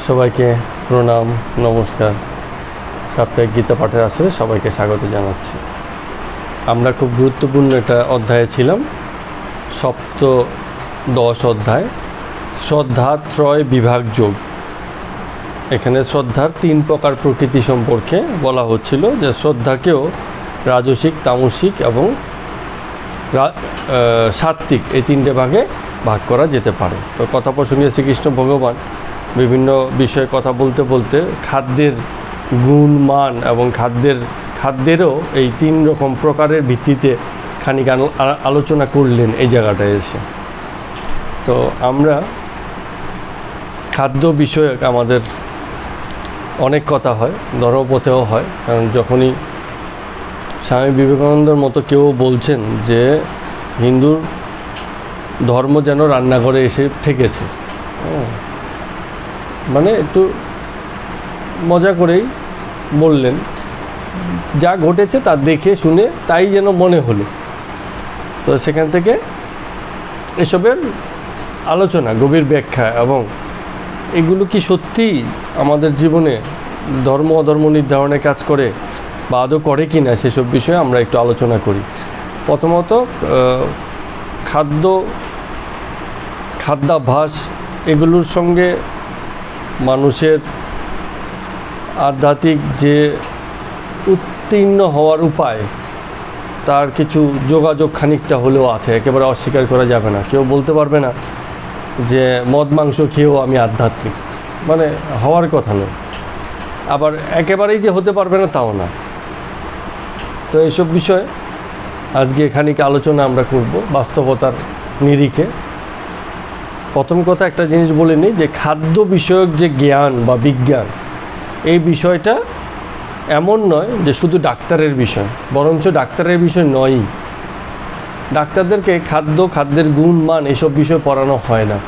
সবাইকে প্রণাম, নমস্কার। সাপ্তাহিক গীতা পাঠের আসরে সবাইকে স্বাগত জানাচ্ছি। আমরা খুব গুরুত্বপূর্ণ একটা অধ্যায়ে ছিলাম, সপ্তদশ অধ্যায়, শ্রদ্ধাত্রয় বিভাগ যোগ। এখানে শ্রদ্ধার 3 প্রকার প্রকৃতি সম্পর্কে বলা হচ্ছিল, যে শ্রদ্ধাকেও রাজসিক, তামসিক এবং সাত্ত্বিক এই 3টে ভাগে ভাগ করা যেতে পারে। তো কথা প্রসঙ্গে শ্রীকৃষ্ণ ভগবান বিভিন্ন বিষয়ে কথা বলতে বলতে খাদ্যের গুণ, মান এবং খাদ্যেরও এই 3 রকম প্রকারের ভিত্তিতে খানিক আলোচনা করলেন এই জায়গাটায় এসে। তো আমরা খাদ্য বিষয়ক আমাদের অনেক কথা হয়, ধর্মপথেও হয়। কারণ যখনই স্বামী বিবেকানন্দের মতো কেউ বলছেন যে হিন্দুর ধর্ম যেন রান্নাঘরে এসে ঠেকেছে, মানে একটু মজা করেই বললেন, যা ঘটেছে তা দেখে শুনে তাই যেন মনে হলো। তো সেখান থেকে এসবের আলোচনা, গভীর ব্যাখ্যা এবং এগুলো কি সত্যি আমাদের জীবনে ধর্ম অধর্ম নির্ধারণে কাজ করে বা আদৌ করে কি না, সেসব বিষয়ে আমরা একটু আলোচনা করি। প্রথমত খাদ্যাভ্যাস এগুলোর সঙ্গে মানুষের আধ্যাত্মিক যে উত্তীর্ণ হওয়ার উপায়, তার কিছু যোগাযোগ খানিকটা হলেও আছে, একেবারে অস্বীকার করা যাবে না। কেউ বলতে পারবে না যে মদ মাংস খেয়েও আমি আধ্যাত্মিক, মানে হওয়ার কথা নয়। আবার একেবারেই যে হতে পারবে না তাও না। তো এইসব বিষয়ে আজকে খানিক আলোচনা আমরা করব বাস্তবতার নিরিখে। প্রথম কথা একটা জিনিস বলে নিই, যে খাদ্য বিষয়ক যে জ্ঞান বা বিজ্ঞান, এই বিষয়টা এমন নয় যে শুধু ডাক্তারের বিষয়, বরঞ্চ ডাক্তারের বিষয় নয়ই। ডাক্তারদেরকে খাদ্যের গুণ, মান এইসব বিষয় পড়ানো হয় না,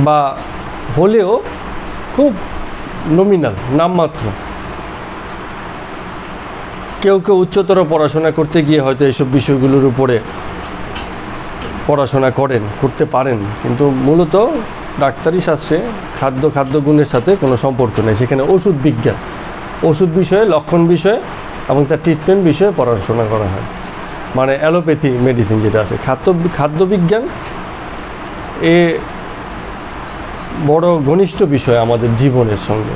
বা হলেও খুব নমিনাল, নামমাত্র। কেউ কেউ উচ্চতর পড়াশোনা করতে গিয়ে হয়তো এইসব বিষয়গুলোর উপরে পড়াশোনা করতে পারেন, কিন্তু মূলত ডাক্তারি শাস্ত্রে খাদ্য গুণের সাথে কোনো সম্পর্ক নেই। সেখানে ওষুধ বিষয়ে, লক্ষণ বিষয়ে এবং তার ট্রিটমেন্ট বিষয়ে পড়াশোনা করা হয়। মানে অ্যালোপ্যাথি মেডিসিন যেটা আছে, খাদ্যবিজ্ঞান এ বড় ঘনিষ্ঠ বিষয় আমাদের জীবনের সঙ্গে।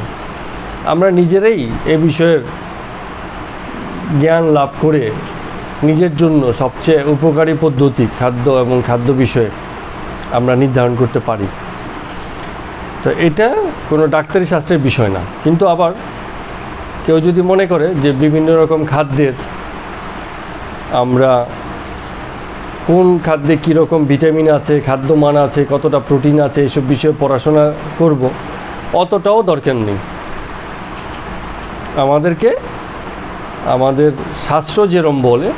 আমরা নিজেরাই এ বিষয়ের জ্ঞান লাভ করে নিজের জন্য সবচেয়ে উপকারী পদ্ধতি খাদ্য এবং খাদ্য বিষয়ে আমরা নির্ধারণ করতে পারি। তো এটা কোনো ডাক্তারি শাস্ত্রের বিষয় না। কিন্তু আবার কেউ যদি মনে করে যে বিভিন্ন রকম খাদ্যের, আমরা কোন খাদ্যে কীরকম ভিটামিন আছে, খাদ্য মান আছে, কতটা প্রোটিন আছে, এইসব বিষয়ে পড়াশোনা করব, অতটাও দরকার নেই। আমাদের শাস্ত্র যেরম বলে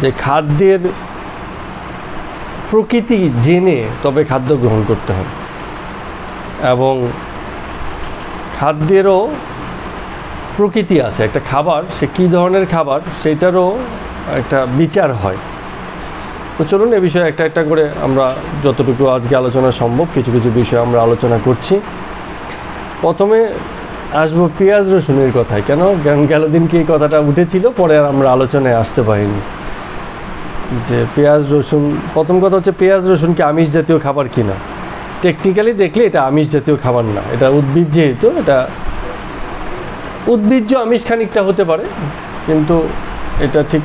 যে খাদ্যের প্রকৃতি জেনে তবে খাদ্য গ্রহণ করতে হবে, এবং খাদ্যেরও প্রকৃতি আছে। একটা খাবার সে কী ধরনের খাবার, সেটারও একটা বিচার হয়। তো চলুন এ বিষয়ে একটা করে আমরা যতটুকু আজকে আলোচনা সম্ভব কিছু বিষয়ে আমরা আলোচনা করছি। প্রথমে আসবো পেঁয়াজ রসুনের কথায়। কেন গেল দিনকে এই কথাটা উঠেছিল, পরে আর আমরা আলোচনায় আসতে পারিনি। যে পেঁয়াজ রসুন, প্রথম কথা হচ্ছে পেঁয়াজ রসুন কি আমিষ জাতীয় খাবার কিনা? টেকনিক্যালি দেখলে এটা আমিষ জাতীয় খাবার না, এটা উদ্ভিদ। যেহেতু এটা উদ্ভিজ্জ আমিষ খানিকটা হতে পারে, কিন্তু এটা ঠিক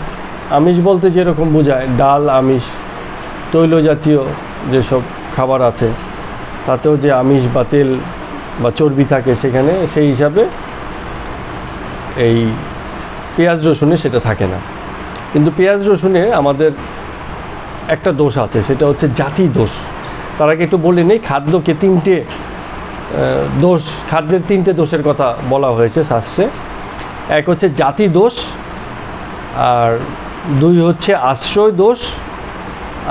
আমিষ বলতে যেরকম বোঝায় ডাল আমিষ, তৈল জাতীয় যেসব খাবার আছে তাতেও যে আমিষ বা তেল বা চর্বি থাকে, সেখানে সেই হিসাবে এই পেঁয়াজ রসুনে সেটা থাকে না। কিন্তু পেঁয়াজ রসুনে আমাদের একটা দোষ আছে, সেটা হচ্ছে জাতি দোষ। তার আগে একটু বলে নেই, খাদ্যকে 3টে দোষ, খাদ্যের 3টে দোষের কথা বলা হয়েছে শাস্ত্রে। এক হচ্ছে জাতি দোষ, আর 2 হচ্ছে আশ্রয় দোষ,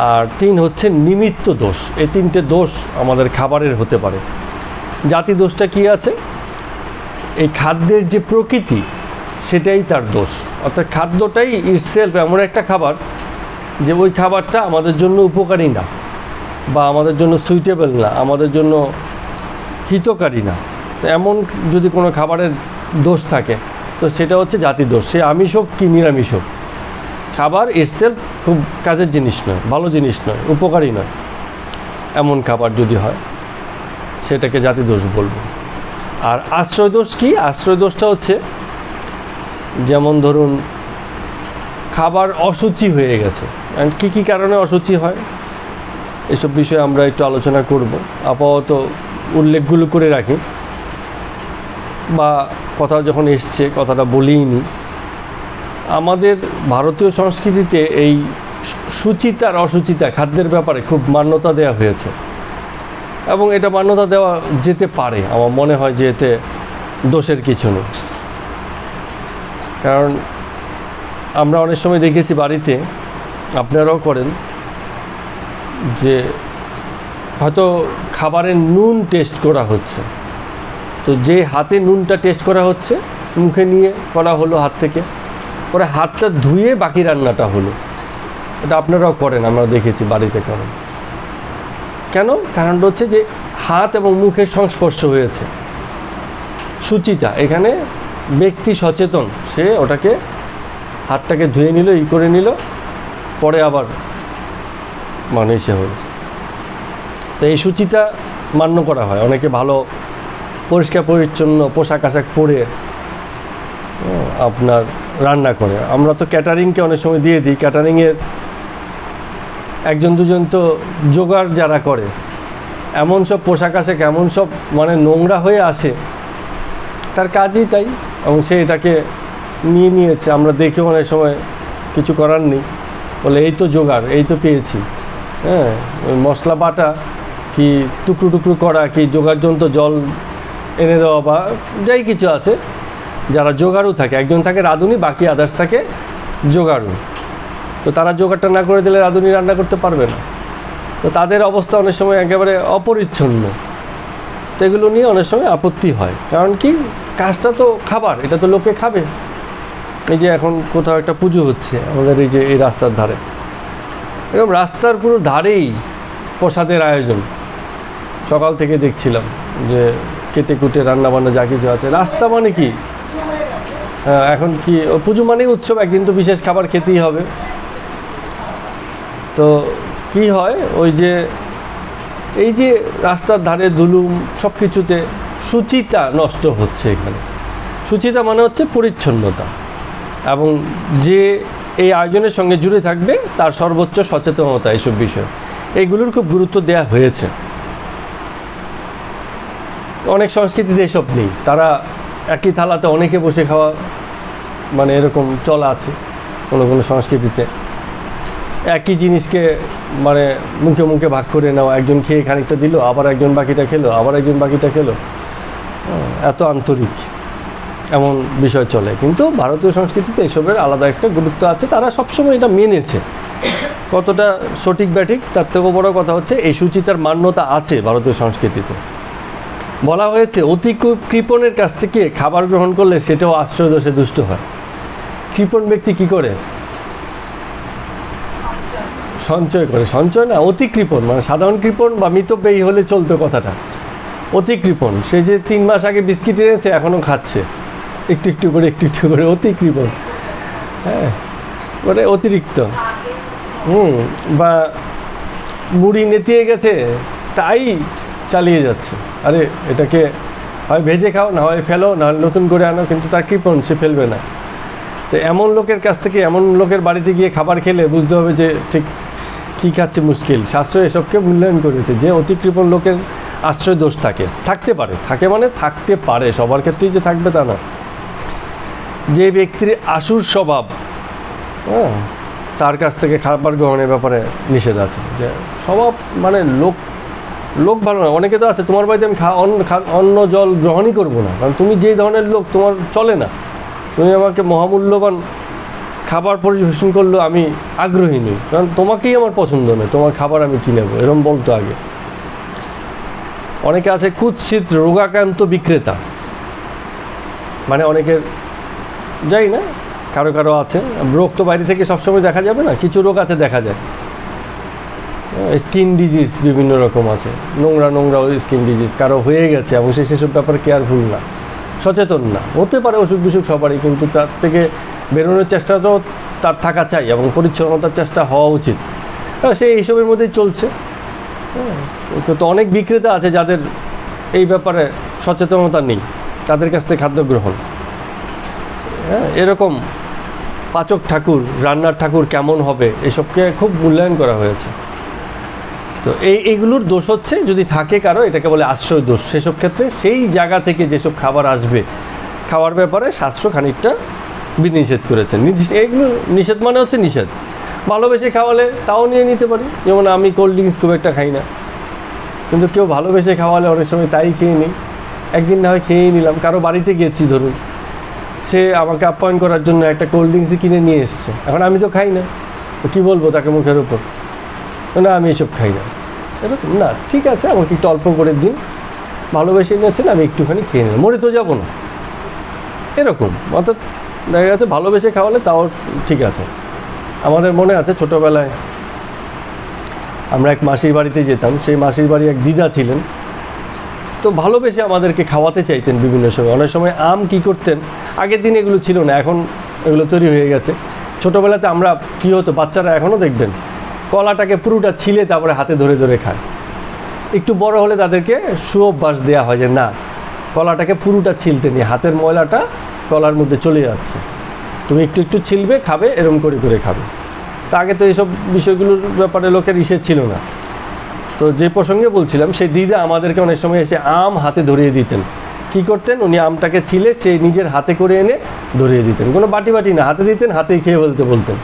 আর 3 হচ্ছে নিমিত্ত দোষ। এই 3টে দোষ আমাদের খাবারের হতে পারে। জাতি দোষটা কি আছে? এই খাদ্যের যে প্রকৃতি সেটাই তার দোষ। অর্থাৎ খাদ্যটাই ইটসেলফ এমন একটা খাবার যে ওই খাবারটা আমাদের জন্য উপকারী না, বা আমাদের জন্য সুইটেবল না, আমাদের জন্য হিতকারী না। এমন যদি কোনো খাবারের দোষ থাকে তো সেটা হচ্ছে জাতি দোষ, সে আমিষ হোক কি নিরামিষ হোক। খাবার ইটসেলফ খুব কাজের জিনিস নয়, ভালো জিনিস নয়, উপকারী নয়, এমন খাবার যদি হয় সেটাকে জাতি দোষ বলবো। আর আশ্রয় দোষ কি? আশ্রয় দোষটা হচ্ছে যেমন ধরুন খাবার অসুচি হয়ে গেছে, কী কী কারণে অসুচি হয় এসব বিষয়ে আমরা একটু আলোচনা করব। আপাতত উল্লেখগুলো করে রাখি, বা কথা যখন এসছে কথাটা বলিই নি। আমাদের ভারতীয় সংস্কৃতিতে এই সুচিতার অসুচিতা খাদ্যের ব্যাপারে খুব মান্যতা দেওয়া হয়েছে, এবং এটা মান্যতা দেওয়া যেতে পারে। আমার মনে হয় যে এতে দোষের কিছু নেই, কারণ আমরা অনেক সময় দেখেছি বাড়িতে, আপনারাও করেন, যে হয়তো খাবারের নুন টেস্ট করা হচ্ছে, তো যে হাতে নুনটা টেস্ট করা হচ্ছে মুখে নিয়ে করা হলো হাত থেকে, পরে হাতটা ধুয়ে বাকি রান্নাটা হলো। এটা আপনারাও করেন, আমরা দেখেছি বাড়িতে করেন। কেন? কারণটা হচ্ছে যে হাত এবং মুখের সংস্পর্শ হয়েছে। সুচিতা এখানে ব্যক্তি সচেতন, সে ওটাকে হাতটাকে ধুয়ে নিল, করে নিল, পরে আবার মানে সে হলো। তো এই সুচিতা মান্য করা হয়। অনেকে ভালো পরিষ্কার পরিচ্ছন্ন পোশাক আশাক পরে আপনার রান্না করে। আমরা তো ক্যাটারিংকে অনেক সময় দিয়ে দিই, ক্যাটারিংয়ের একজন দুজন তো জোগাড় যারা করে, এমন সব পোশাক আশাক এমন সব মানে নোংরা হয়ে আসে, তার কাজই তাই, এবং সে এটাকে নিয়েছে। আমরা দেখে অনেক সময় কিছু করার নেই, বলে এই তো জোগাড়, এই তো পেয়েছি। হ্যাঁ, ওই মশলা বাটা কি টুকরো টুকরো করা কি জোগাড় যন্ত্র জল এনে দেওয়া বা যাই কিছু আছে, যারা জোগাড়ু থাকে, একজন থাকে রাঁধুনি, বাকি আদার্স থাকে জোগাড়ু। তো তারা জোগাড়টা না করে দিলে রাঁধুনি রান্না করতে পারবে না। তো তাদের অবস্থা অনেক সময় একেবারে অপরিচ্ছন্ন। তো এগুলো নিয়ে অনেক সময় আপত্তি হয়, কারণ কি কাজটা তো খাবার, এটা তো লোকে খাবে। এই যে এখন কোথাও একটা পুজো হচ্ছে আমাদের এই যে এই রাস্তার ধারে, এরকম রাস্তার পুরো ধারেই প্রসাদের আয়োজন, সকাল থেকে দেখছিলাম যে কেটে কুটে রান্নাবান্না যা কিছু আছে। রাস্তা মানে কি, এখন কি পুজো মানেই উৎসব, একদিন তো বিশেষ খাবার খেতেই হবে। তো কি হয়, ওই যে এই যে রাস্তার ধারে দুলুম সব কিছুতে শুচিতা নষ্ট হচ্ছে। এখানে শুচিতা মানে হচ্ছে পরিচ্ছন্নতা, এবং যে এই আয়োজনের সঙ্গে জুড়ে থাকবে তার সর্বোচ্চ সচেতনতা এইসব বিষয়ে, এইগুলোর খুব গুরুত্ব দেওয়া হয়েছে। অনেক সংস্কৃতিতে এসব নেই, তারা একই থালাতে অনেকে বসে খাওয়া মানে এরকম চল আছে কোনো কোনো সংস্কৃতিতে। একই জিনিসকে মানে মুখে মুখে ভাগ করে নেওয়া, একজন খেয়ে খানিকটা দিল, আবার একজন বাকিটা খেলো, আবার একজন বাকিটা খেলো, এত আন্তরিক এমন বিষয় চলে। কিন্তু ভারতীয় সংস্কৃতিতে এসবের আলাদা একটা গুরুত্ব আছে, তারা সবসময় এটা মেনেছে। কতটা সঠিক ব্যাঠিক তার থেকেও বড় কথা হচ্ছে এই সুচিতার মান্যতা আছে ভারতীয় সংস্কৃতিতে। বলা হয়েছে অতি কৃপণের কাছ থেকে খাবার গ্রহণ করলে সেটাও আশ্রয় দোষে দুষ্ট হয়। কৃপণ ব্যক্তি কি করে? সঞ্চয় করে। সঞ্চয় না, অতি কৃপণ, মানে সাধারণ কৃপণ বা মিতব্যয়ী হলে চলতো কথাটা। অতি কৃপণ, সে যে 3 মাস আগে বিস্কিট এনেছে এখনও খাচ্ছে একটু একটু করে একটু একটু করে, অতি কৃপণ। হ্যাঁ, মানে অতিরিক্ত। বা মুড়ি নেতিয়ে গেছে তাই চালিয়ে যাচ্ছে। আরে এটাকে হয় ভেজে খাও, না হয় ফেলো, না হয় নতুন করে আনো, কিন্তু তার কৃপণ, সে ফেলবে না। তো এমন লোকের কাছ থেকে, এমন লোকের বাড়িতে গিয়ে খাবার খেলে বুঝতে হবে যে ঠিক কী খাচ্ছে মুশকিল। শাস্ত্র এসবকে মূল্যায়ন করেছে যে অতি কৃপণ লোকের আশ্রয় দোষ থাকতে পারে, থাকে মানে থাকতে পারে, সবার ক্ষেত্রেই যে থাকবে তা না। যে ব্যক্তির আসুর স্বভাব, হ্যাঁ, তার কাছ থেকে খাবার গ্রহণের ব্যাপারে নিষেধ আছে। যে স্বভাব মানে লোক ভালো না। অনেকে তো আছে, তোমার বাড়িতে আমি অন্ন জল গ্রহণই করবো না, কারণ তুমি যেই ধরনের লোক তোমার চলে না, তুমি আমাকে মহামূল্যবান খাবার পরিবেশন করলেও আমি আগ্রহী নই, কারণ তোমাকেই আমার পছন্দ নয়, তোমার খাবার আমি কি নেবো, এরকম বলতো আগে। অনেকে আছে কুৎসিত রোগাক্রান্ত বিক্রেতা, মানে অনেকের যাই না, কারো কারো আছে রোগ তো বাইরে থেকে সবসময় দেখা যাবে না, কিছু রোগ আছে দেখা যায়। স্কিন ডিজিজ বিভিন্ন রকম আছে, নোংরা নোংরা স্কিন ডিজিজ কারো হয়ে গেছে এবং সে সেসব ব্যাপারে কেয়ারফুল না, সচেতন না। হতে পারে অসুখ বিসুখ সবারই, কিন্তু তার থেকে বেরোনোর চেষ্টা তো তার থাকা চাই এবং পরিচ্ছন্নতার চেষ্টা হওয়া উচিত। সে এইসবের মধ্যেই চলছে। তো অনেক বিক্রেতা আছে যাদের এই ব্যাপারে সচেতনতা নেই, তাদের কাছ থেকে খাদ্য গ্রহণ। এরকম পাচক ঠাকুর, রান্নার ঠাকুর কেমন হবে এসবকে খুব মূল্যায়ন করা হয়েছে। তো এইগুলোর দোষ হচ্ছে যদি থাকে কারো, এটাকে বলে আশ্রয় দোষ। সেসব ক্ষেত্রে সেই জায়গা থেকে যেসব খাবার আসবে, খাওয়ার ব্যাপারে শাস্ত্র খানিকটা বিধিনিষেধ করেছেন। এইগুলো নিষেধ মানে হচ্ছে নিষেধ। ভালোবেসে খাওয়ালে তাও নিয়ে নিতে পারি, যেমন আমি কোল্ড ড্রিঙ্কস খুব একটা খাই না, কিন্তু কেউ ভালোবেসে খাওয়ালে অনেক সময় তাই খেয়ে নিই। একদিন না হয় খেয়েই নিলাম, কারো বাড়িতে গেছি ধরুন, সে আমাকে আপ্যায়ন করার জন্য একটা কোল্ড ড্রিঙ্কসই কিনে নিয়ে এসছে, এখন আমি তো খাই না, তো কী বলবো তাকে মুখের উপর, না আমি এসব খাই না, এরকম না, ঠিক আছে আমাকে একটু অল্প করে দিন, ভালোবেসে নিয়েছেন আমি একটুখানি খেয়ে নিলাম, মরে তো যাবো না, এরকম। অর্থাৎ দেখা গেছে ভালোবেসে খাওয়ালে তাও ঠিক আছে। আমাদের মনে আছে ছোটোবেলায় আমরা এক মাসির বাড়িতে যেতাম, সেই মাসির বাড়ি এক দিদা ছিলেন, তো ভালোবেসে আমাদেরকে খাওয়াতে চাইতেন বিভিন্ন সময়। অনেক সময় আম কী করতেন, আগের দিন এগুলো ছিল না, এখন এগুলো তৈরি হয়ে গেছে। ছোটোবেলাতে আমরা কী হতো, বাচ্চারা এখনও দেখবেন কলাটাকে পুরোটা ছিলে তারপরে হাতে ধরে ধরে খায়। একটু বড় হলে তাদেরকে সুঅভ্যাস দেওয়া হয় যে না, কলাটাকে পুরোটা ছিলতে নিয়ে হাতের ময়লাটা কলার মধ্যে চলে যাচ্ছে, তুমি একটু একটু ছিলবে, খাবে, এরম করে করে খাবে। তা আগে তো এইসব বিষয়গুলোর ব্যাপারে লোকের ইসের ছিল না। তো যে প্রসঙ্গে বলছিলাম, সেই দিদা আমাদেরকে অনেক সময় এসে আম হাতে ধরিয়ে দিতেন। কি করতেন, উনি আমটাকে ছিলে সেই নিজের হাতে করে এনে ধরিয়ে দিতেন, কোনো বাটি বাটি না, হাতে দিতেন, হাতেই খেয়ে বলতেন।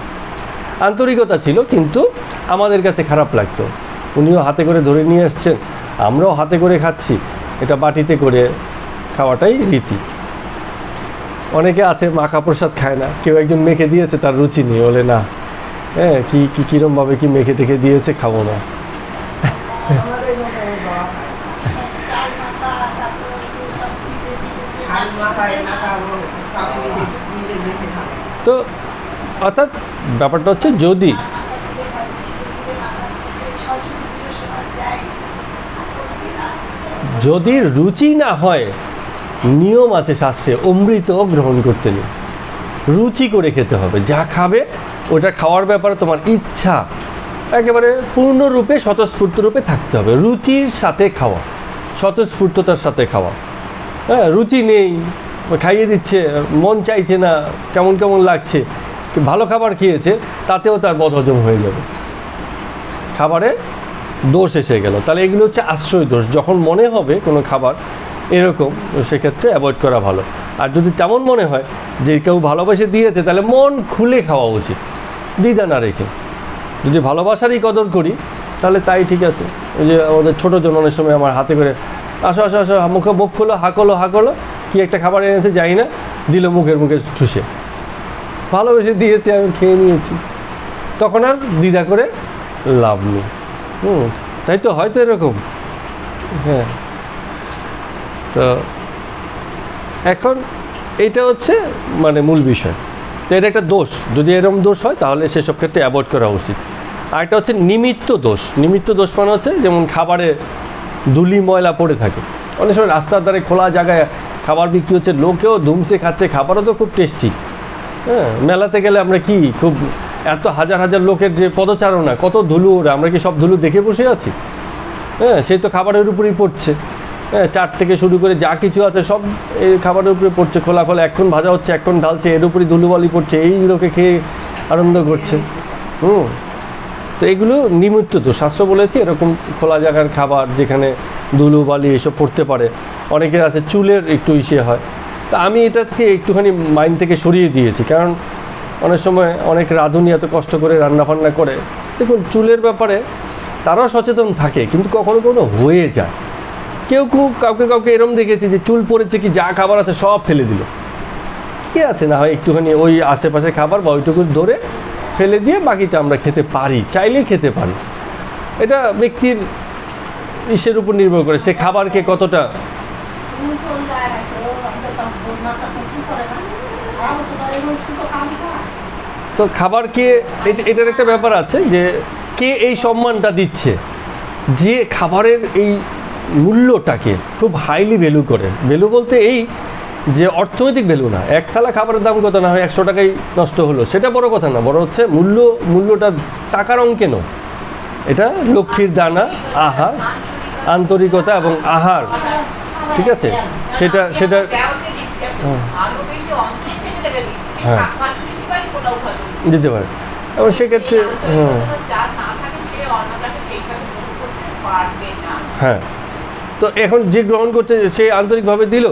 আন্তরিকতা ছিল, কিন্তু আমাদের কাছে খারাপ লাগতো। উনিও হাতে করে ধরে নিয়ে এসছেন, আমরাও হাতে করে খাচ্ছি, এটা বাটিতে করে খাওয়াটাই রীতি। অনেকে আছে মাখা প্রসাদ খায় না, কেউ একজন মেখে দিয়েছে, তার রুচি নেই, বলে না হ্যাঁ কীরমভাবে কি মেখে টেখে দিয়েছে, খাবো না। তো অর্থাৎ ব্যাপারটা হচ্ছে যদি রুচি না হয়, নিয়ম আছে শাস্ত্রে, অমৃত গ্রহণ করতে নেই, রুচি করে খেতে হবে। যা খাবে ওটা খাওয়ার ব্যাপারে তোমার ইচ্ছা একেবারে পূর্ণরূপে স্বতঃস্ফূর্ত রূপে থাকতে হবে। রুচির সাথে খাওয়া, স্বতঃস্ফূর্ততার সাথে খাওয়া। হ্যাঁ, রুচি নেই, খাইয়ে দিচ্ছে, মন চাইছে না, কেমন কেমন লাগছে, ভালো খাবার খেয়েছে, তাতেও তার বদহজম হয়ে যাবে, খাবারে দোষ এসে গেল। তাহলে এগুলো হচ্ছে আশ্রয় দোষ। যখন মনে হবে কোনো খাবার এরকম, সেক্ষেত্রে অ্যাভয়েড করা ভালো। আর যদি তেমন মনে হয় যে কেউ ভালোবেসে দিয়েছে, তাহলে মন খুলে খাওয়া উচিত, দ্বিধা না রেখে। যদি ভালোবাসারই কদর করি তাহলে তাই ঠিক আছে। ওই যে আমাদের ছোটো জন অনেক সময় আমার হাতে করে আসো আসো আসো, মুখ খুলো, হাঁকলো, কি একটা খাবার এনেছে যাই না, দিল মুখে ঠুসে, ভালোবেসে দিয়েছে, আমি খেয়ে নিয়েছি, তখন আর দ্বিধা করে লাভ নেই। তাই তো, হয়তো এরকম। হ্যাঁ, তো এখন এইটা হচ্ছে মানে মূল বিষয়। তো এটা একটা দোষ, যদি এরকম দোষ হয় তাহলে সেসব ক্ষেত্রে অ্যাভয়েড করা উচিত। আর একটা হচ্ছে নিমিত্ত দোষ। নিমিত্ত দোষ মানে হচ্ছে যেমন খাবারে ধুলি ময়লা পড়ে থাকে, অনেক সময় রাস্তার ধারে খোলা জায়গায় খাবার বিক্রি হচ্ছে, লোকেও ধুমসে খাচ্ছে, খাবারও তো খুব টেস্টি। হ্যাঁ, মেলাতে গেলে আমরা কি খুব এত হাজার হাজার লোকের যে পদচারণা, কত ধুলো ওরা, আমরা কি সব ধুলো দেখে বসে আছি? হ্যাঁ, সেই তো খাবারের উপরেই পড়ছে। হ্যাঁ, চাট থেকে শুরু করে যা কিছু আছে সব এই খাবারের উপরে পড়ছে, খোলা এখন ভাজা হচ্ছে, এখন ঢালছে, এর উপরেই ধুলোবালি পড়ছে, এইগুলোকে খেয়ে আনন্দ করছে। তো এগুলো নিমিত্ত তো, শাস্ত্র বলেছে এরকম খোলা জায়গার খাবার যেখানে ধুলোবালি এসব পড়তে পারে। অনেকের আছে চুলের একটু ইসে হয়, তা আমি এটা থেকে একটুখানি মাইন্ড থেকে সরিয়ে দিয়েছি, কারণ অনেক সময় অনেক রাঁধুনি এত কষ্ট করে রান্নাবান্না করে, দেখুন চুলের ব্যাপারে তারাও সচেতন থাকে, কিন্তু কখনো কখনো হয়ে যায়। কেউ কাউকে এরম দেখেছি যে চুল পড়েছে, কি যা খাবার আছে সব ফেলে দিল, কি আছে না হয় একটুখানি ওই আশেপাশে খাবার বা ওইটুকু ধরে ফেলে দিয়ে বাকিটা আমরা খেতে পারি, চাইলেই খেতে পারি। এটা ব্যক্তির ইসের উপর নির্ভর করে, সে খাবারকে কতটা। তো খাবারকে এটার একটা ব্যাপার আছে যে কে এই সম্মানটা দিচ্ছে? যে খাবারের এই মূল্যটাকে খুব হাইলি ভ্যালু করে। ভ্যালু বলতে এই যে অর্থনৈতিক ভ্যালু না, এক থালা খাবারের দাম কত, না হয় 100 টাকাই নষ্ট হলো, সেটা বড় কথা না, বড় হচ্ছে মূল্যটা টাকার অঙ্কে নয়, এটা লক্ষ্মীর দানা, আহার, আন্তরিকতা এবং আহার, ঠিক আছে, সেটা হ্যাঁ দিতে পারে। এবং সেক্ষেত্রে হ্যাঁ, তো এখন যে গ্রহণ করছে সে আন্তরিকভাবে দিল,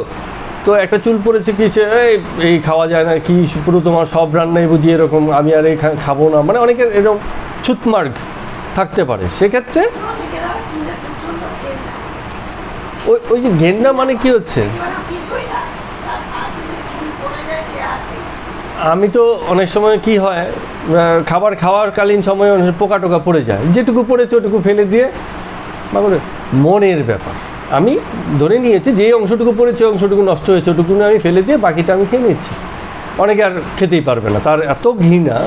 তো একটা চুল পড়েছে কি সে এই খাওয়া যায় না, কি পুরো তোমার সব রান্নাই বুঝি এরকম, আমি আর এই খাবো না, মানে অনেকের এরকম ছুতমার্গ থাকতে পারে। সেক্ষেত্রে ওই যে ঘেন্না মানে কি হচ্ছে, আমি তো অনেক সময় কি হয়, খাবার খাওয়ার কালীন সময় পোকা টোকা পড়ে যায়, যেটুকু পড়েছে ওটুকু ফেলে দিয়ে, মনের ব্যাপার, আমি ধরে নিয়েছি যে অংশটুকু পড়েছে অংশটুকু নষ্ট হয়েছে, ওটুকু আমি ফেলে দিয়ে বাকিটা আমি খেয়ে নিচ্ছি। অনেকে আর খেতেই পারবে না, তার এত ঘৃণা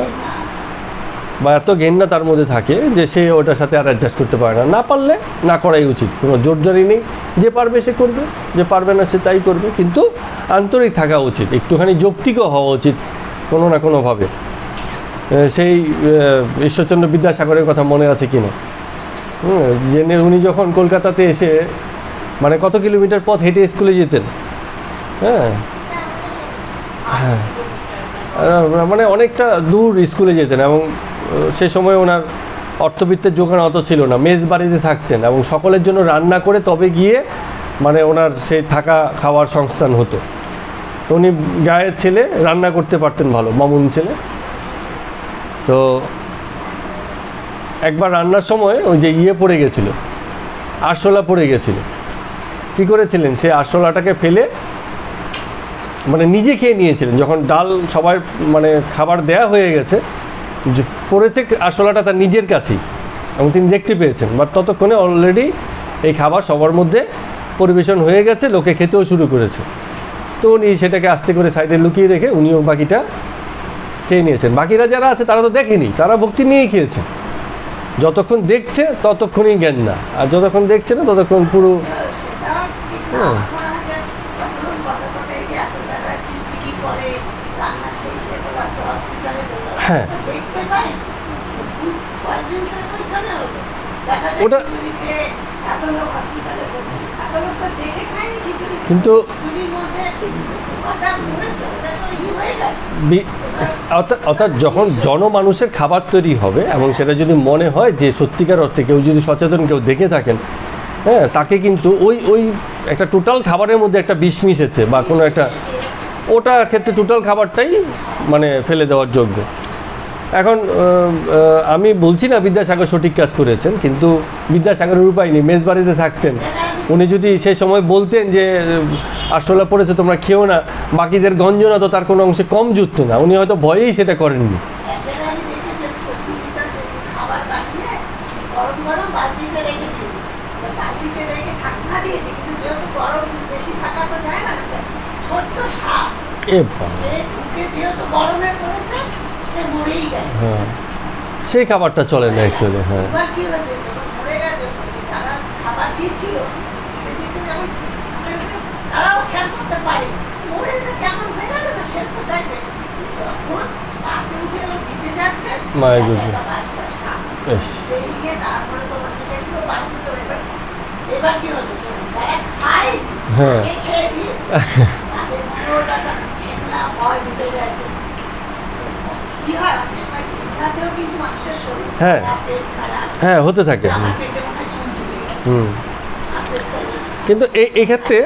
বা এত ঘেন্না তার মধ্যে থাকে যে সে ওটার সাথে আর অ্যাডজাস্ট করতে পারে না। না পারলে না করাই উচিত, কোনো জোরজারি নেই, যে পারবে সে করবে, যে পারবে না সে তাই করবে, কিন্তু আন্তরিক থাকা উচিত, একটুখানি যৌক্তিকও হওয়া উচিত কোনো না কোনোভাবে। সেই ঈশ্বরচন্দ্র বিদ্যাসাগরের কথা মনে আছে কিনা, জেনে উনি যখন কলকাতাতে এসে মানে কত কিলোমিটার পথ হেঁটে স্কুলে যেতেন, হ্যাঁ হ্যাঁ, মানে অনেকটা দূর স্কুলে যেতেন, এবং সে সময় ওনার অর্থবিত্তের যোগান অত ছিল না, মেস বাড়িতে থাকতেন এবং সকলের জন্য রান্না করে তবে গিয়ে মানে ওনার সেই থাকা খাওয়ার সংস্থান হতো। উনি গায়ের ছেলে, রান্না করতে পারতেন ভালো, মামুন ছেলে। তো একবার রান্নার সময় ওই যে পড়ে গেছিলো, আরশোলা পড়ে গেছিলো। কী করেছিলেন, সে আরশোলাটাকে ফেলে মানে নিজে খেয়ে নিয়েছিলেন। যখন ডাল সবার মানে খাবার দেয়া হয়ে গেছে, পড়েছে আরশোলাটা তার নিজের কাছেই, এবং তিনি দেখতে পেয়েছেন, বাট ততক্ষণে অলরেডি এই খাবার সবার মধ্যে পরিবেশন হয়ে গেছে, লোকে খেতেও শুরু করেছে। তো উনি সেটাকে আস্তে করে সাইডে লুকিয়ে রেখে উনিও বাকিটা খেয়ে নিয়েছেন। বাকিরা যারা আছে তারা তো দেখেনি, তারা ভক্তি নিয়েই খেয়েছে। যতক্ষণ দেখছে ততক্ষণই জ্ঞান না, আর যতক্ষণ দেখছে না ততক্ষণ পুরো হ্যাঁ। ওটা কিন্তু অর্থাৎ যখন জনমানুষের খাবার তৈরি হবে এবং সেটা যদি মনে হয় যে সত্যিকার অর্থে কেউ যদি সচেতন কেউ দেখে থাকেন, হ্যাঁ, তাকে কিন্তু ওই একটা টোটাল খাবারের মধ্যে একটা বিষ মিশেছে বা কোনো একটা, ওটা ক্ষেত্রে টোটাল খাবারটাই মানে ফেলে দেওয়ার যোগ্য। এখন আমি বলছি না বিদ্যাসাগর সঠিক কাজ করেছেন, কিন্তু বিদ্যাসাগরের উপায় নেই, মেজবাড়িতে থাকতেন। উনি যদি সেই সময় বলতেন যে আরশোলা পড়েছে তোমরা খেও না, বাকিদের গঞ্জনা তো তার কোনো অংশে কম জুটতো না, উনি হয়তো ভয়েই সেটা করেননি। হ্যাঁ, সেই খাবারটা চলে না অ্যাকচুয়ালি। হ্যাঁ, মায়ের গুজি হ্যাঁ হ্যাঁ হ্যাঁ হতে থাকে। কিন্তু এই ক্ষেত্রে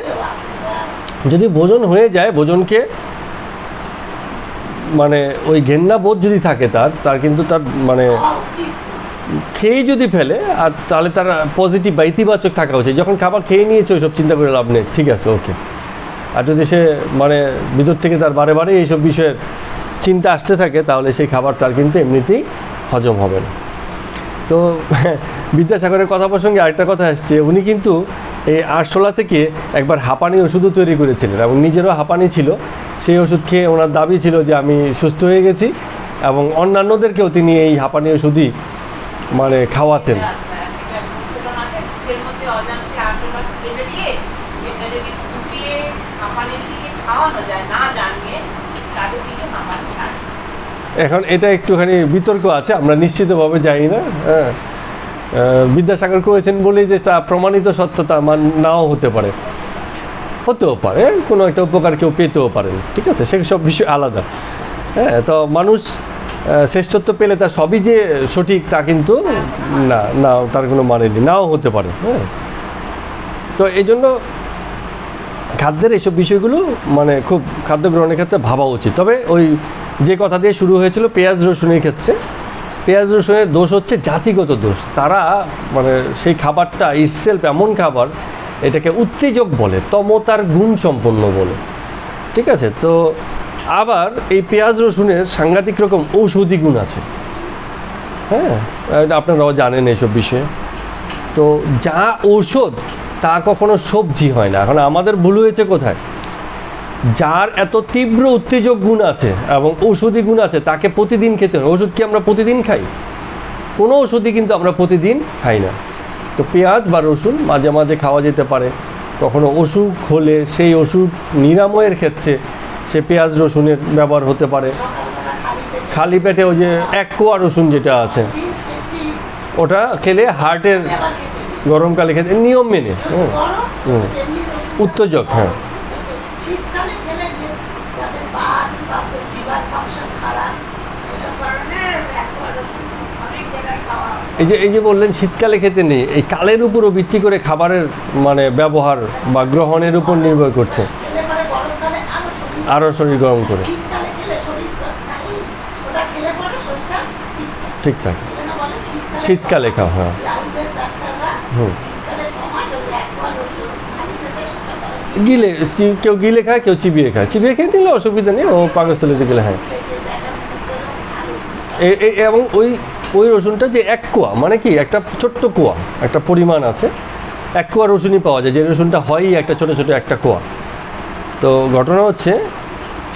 যদি ভোজন হয়ে যায়, ভোজনকে মানে ওই ঘেন্নাবোধ যদি থাকে তার কিন্তু তার মানে খেয়েই যদি ফেলে, আর তাহলে তার পজিটিভ বা ইতিবাচক থাকা উচিত। যখন খাবার খেয়ে নিয়েছে ওইসব চিন্তা করে লাভ নেই, ঠিক আছে ওকে। আর যদি সে মানে ভিতর থেকে তার বারে বারে এইসব বিষয়ের চিন্তা আসতে থাকে, তাহলে সেই খাবার তার কিন্তু এমনিতেই হজম হবে না। তো বিদ্যাসাগরের কথা প্রসঙ্গে আরেকটা কথা আসছে, উনি কিন্তু এই আরশোলা থেকে একবার হাঁপানি ওষুধও তৈরি করেছিলেন এবং নিজেরও হাঁপানি ছিল। সেই ওষুধ খেয়ে ওনার দাবি ছিল যে আমি সুস্থ হয়ে গেছি, এবং অন্যান্যদেরকেও তিনি এই হাঁপানি ওষুধই মানে খাওয়াতেন। এখন এটা একটুখানি বিতর্ক আছে, আমরা নিশ্চিতভাবে জানি না। হ্যাঁ, বিদ্যাসাগর করেছেন বলেই যে তা প্রমাণিত সত্যতা নাও হতে পারে, হতেও পারে, কোনো একটা উপকার কেউ পেতেও পারেন, ঠিক আছে, সেসব বিষয় আলাদা। হ্যাঁ, তো মানুষ শ্রেষ্ঠত্ব পেলে তার সবই যে সঠিক তা কিন্তু না, না, তার কোনো মানে নেই, নাও হতে পারে। হ্যাঁ, তো এই জন্য খাদ্যের এইসব বিষয়গুলো মানে খুব খাদ্য গ্রহণের ক্ষেত্রে ভাবা উচিত। তবে ওই যে কথা দিয়ে শুরু হয়েছিল পেঁয়াজ রসুনের ক্ষেত্রে, পেঁয়াজ রসুনের দোষ হচ্ছে জাতিগত দোষ। তারা মানে সেই খাবারটা ইটসেলফ এমন খাবার, এটাকে উত্তেজক বলে, তমতার গুণ সম্পন্ন বলে, ঠিক আছে। তো আবার এই পেঁয়াজ রসুনের সাংঘাতিক রকম ঔষধি গুণ আছে। হ্যাঁ, আপনারাও জানেন এইসব বিষয়ে। তো যা ঔষধ তা কখনো সবজি হয় না। এখন আমাদের ভুল হয়েছে কোথায়? যার এত তীব্র উত্তেজক গুণ আছে এবং ঔষধি গুণ আছে তাকে প্রতিদিন খেতে হয়। ওষুধ কি আমরা প্রতিদিন খাই? কোনো ওষুধই কিন্তু আমরা প্রতিদিন খাই না। তো পেঁয়াজ বা রসুন মাঝে মাঝে খাওয়া যেতে পারে। কখনো অসুখ হলে সেই ওষুধ নিরাময়ের ক্ষেত্রে সে পেঁয়াজ রসুনের ব্যবহার হতে পারে। খালি পেটে ওই যে এক কোয়া রসুন যেটা আছে ওটা খেলে হার্টের, গরমকালে খেতে নিয়ম মেনে, উত্তেজক। হ্যাঁ, এই যে বললেন শীতকালে খেতে নেই, এই কালের উপরও ভিত্তি করে খাবারের মানে ব্যবহার বা গ্রহণের উপর নির্ভর করছে, আরও শরীর গরম করে ঠিক থাকে। শীতকালে খাওয়া, হ্যাঁ, গিলে, কেউ গিলে খায়, কেউ চিবিয়ে খায়। চিবিয়ে খেয়ে নিলে অসুবিধা নেই, ও পাকস্থলীতে গেলে। হ্যাঁ, এবং ওই রসুনটা যে এক কোয়া, মানে কি একটা ছোট্ট কোয়া, একটা পরিমাণ আছে, এক কোয়া রসুনই পাওয়া যায়, যে রসুনটা হয়ই একটা ছোটো ছোটো একটা কোয়া। তো ঘটনা হচ্ছে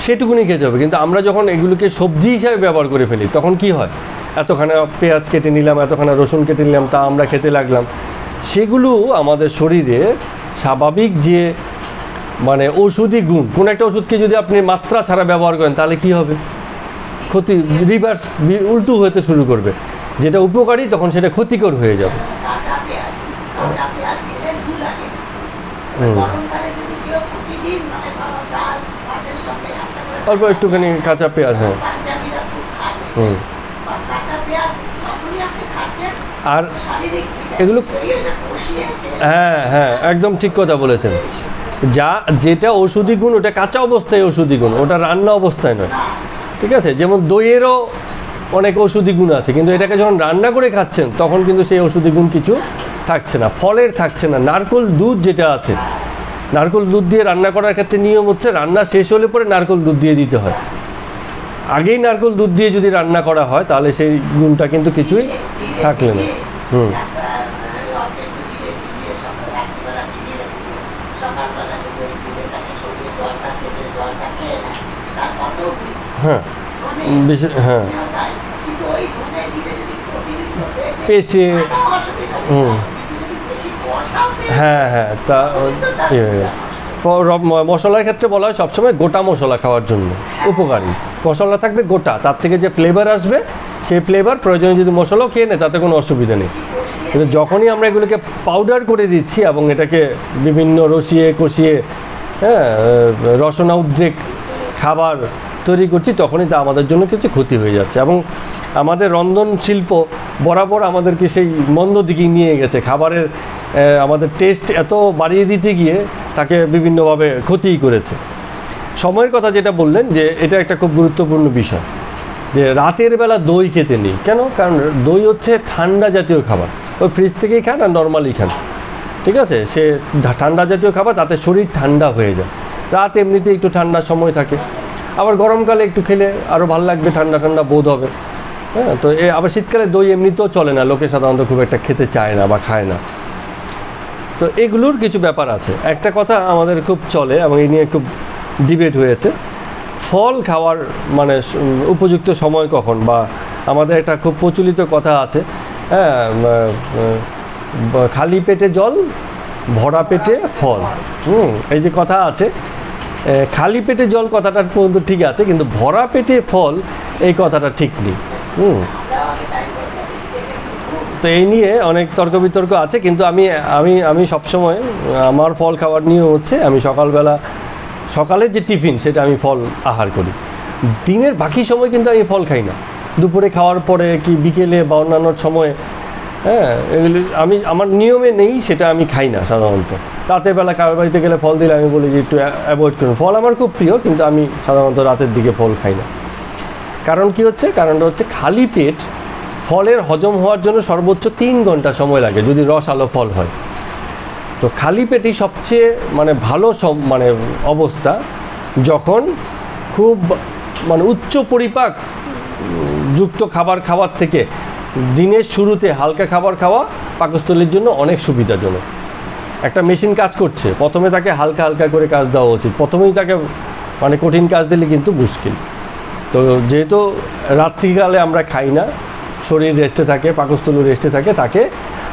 সেটুকুনি খেতে হবে। কিন্তু আমরা যখন এগুলোকে সবজি হিসাবে ব্যবহার করে ফেলি তখন কি হয়? এতখানা পেঁয়াজ কেটে নিলাম, এতখানা রসুন কেটে নিলাম, তা আমরা খেতে লাগলাম। সেগুলো আমাদের শরীরে স্বাভাবিক যে মানে ঔষধি গুণ, কোনো একটা ওষুধকে যদি আপনি মাত্রা ছাড়া ব্যবহার করেন তাহলে কি হবে? ক্ষতি, রিভার্স, উল্টো হতে শুরু করবে। যেটা উপকারী তখন সেটা ক্ষতিকর হয়ে যাবে। অল্প একটুখানি কাঁচা পেঁয়াজ, হ্যাঁ, আর এগুলো, হ্যাঁ হ্যাঁ, একদম ঠিক কথা বলেছেন। যেটা ঔষধি গুণ ওটা কাঁচা অবস্থায় ঔষধি গুণ, ওটা রান্না অবস্থায় নয়, ঠিক আছে। যেমন দইয়েরও অনেক ঔষধি গুণ আছে, কিন্তু এটাকে যখন রান্না করে খাচ্ছেন তখন কিন্তু সেই ঔষধি গুণ কিছু থাকছে না, ফলের থাকছে না। নারকেল দুধ যেটা আছে, নারকেল দুধ দিয়ে রান্না করার ক্ষেত্রে নিয়ম হচ্ছে রান্না শেষ হলে পরে নারকেল দুধ দিয়ে দিতে হয়। আগেই নারকেল দুধ দিয়ে যদি রান্না করা হয় তাহলে সেই গুণটা কিন্তু কিছুই থাকলে না। হ্যাঁ, হ্যাঁ, পেশে, হ্যাঁ হ্যাঁ, তা মশলার ক্ষেত্রে বলা হয় সবসময় গোটা মশলা খাওয়ার জন্য উপকারী। মশলা থাকবে গোটা, তার থেকে যে ফ্লেভার আসবে সেই ফ্লেভার প্রয়োজনে যদি মশলাও খেয়ে নেয় তাতে কোনো অসুবিধা নেই। কিন্তু যখনই আমরা এগুলোকে পাউডার করে দিচ্ছি এবং এটাকে বিভিন্ন রসিয়ে কষিয়ে, হ্যাঁ, রসনা উদ্রেক খাবার তৈরি করছি, তখনই তা আমাদের জন্য কিছু ক্ষতি হয়ে যাচ্ছে। এবং আমাদের রন্ধন শিল্প বরাবর আমাদেরকে সেই মন্দ দিকে নিয়ে গেছে। খাবারের আমাদের টেস্ট এত বাড়িয়ে দিতে গিয়ে তাকে বিভিন্নভাবে ক্ষতিই করেছে। সময়ের কথা যেটা বললেন, যে এটা একটা খুব গুরুত্বপূর্ণ বিষয়, যে রাতের বেলা দই খেতে নেই। কেন? কারণ দই হচ্ছে ঠান্ডা জাতীয় খাবার, ওই ফ্রিজ থেকেই খান আর নর্মালি খান, ঠিক আছে। সে ঠান্ডা জাতীয় খাবার, তাতে শরীর ঠান্ডা হয়ে যায়। রাত এমনিতে একটু ঠান্ডার সময় থাকে, আবার গরমকালে একটু খেলে আরও ভালো লাগবে, ঠান্ডা ঠান্ডা বোধ হবে। হ্যাঁ, তো আবার শীতকালে দই এমনিতেও চলে না, লোকে সাধারণত খুব একটা খেতে চায় না বা খায় না। তো এগুলোর কিছু ব্যাপার আছে। একটা কথা আমাদের খুব চলে এবং এই নিয়ে খুব ডিবেট হয়েছে, ফল খাওয়ার মানে উপযুক্ত সময় কখন, বা আমাদের একটা খুব প্রচলিত কথা আছে হ্যাঁ, খালি পেটে জল, ভরা পেটে ফল। এই যে কথা আছে, খালি পেটে জল কথাটা পর্যন্ত ঠিক আছে, কিন্তু ভরা পেটে ফল এই কথাটা ঠিক নেই। তো এই নিয়ে অনেক তর্ক বিতর্ক আছে, কিন্তু আমি আমি আমি সবসময় আমার ফল খাওয়ার নিয়ম হচ্ছে আমি সকালের যে টিফিন সেটা আমি ফল আহার করি। দিনের বাকি সময় কিন্তু আমি ফল খাই না। দুপুরে খাওয়ার পরে কি বিকেলে বা অন্যান্য সময়ে, হ্যাঁ, এগুলি আমার নিয়মে নেই, সেটা আমি খাই না সাধারণত। রাতের বেলা কারোর বাড়িতে গেলে ফল দিলে আমি বলি যে একটু অ্যাভয়েড করুন। ফল আমার খুব প্রিয়, কিন্তু আমি সাধারণত রাতের দিকে ফল খাই না। কারণ কি হচ্ছে, কারণটা হচ্ছে খালি পেট ফলের হজম হওয়ার জন্য সর্বোচ্চ 3 ঘন্টা সময় লাগে যদি রস আলো ফল হয়। তো খালি পেটই সবচেয়ে ভালো অবস্থা, যখন খুব উচ্চ পরিপাক যুক্ত খাবার থেকে দিনের শুরুতে হালকা খাবার খাওয়া পাকস্থলীর জন্য অনেক সুবিধাজনক। একটা মেশিন কাজ করছে, প্রথমে তাকে হালকা হালকা করে কাজ দেওয়া উচিত। প্রথমেই তাকে কঠিন কাজ দিলে কিন্তু মুশকিল। তো যেহেতু রাত্রিকালে আমরা খাই না, শরীর রেস্টে থাকে, পাকস্থলী রেস্টে থাকে, তাকে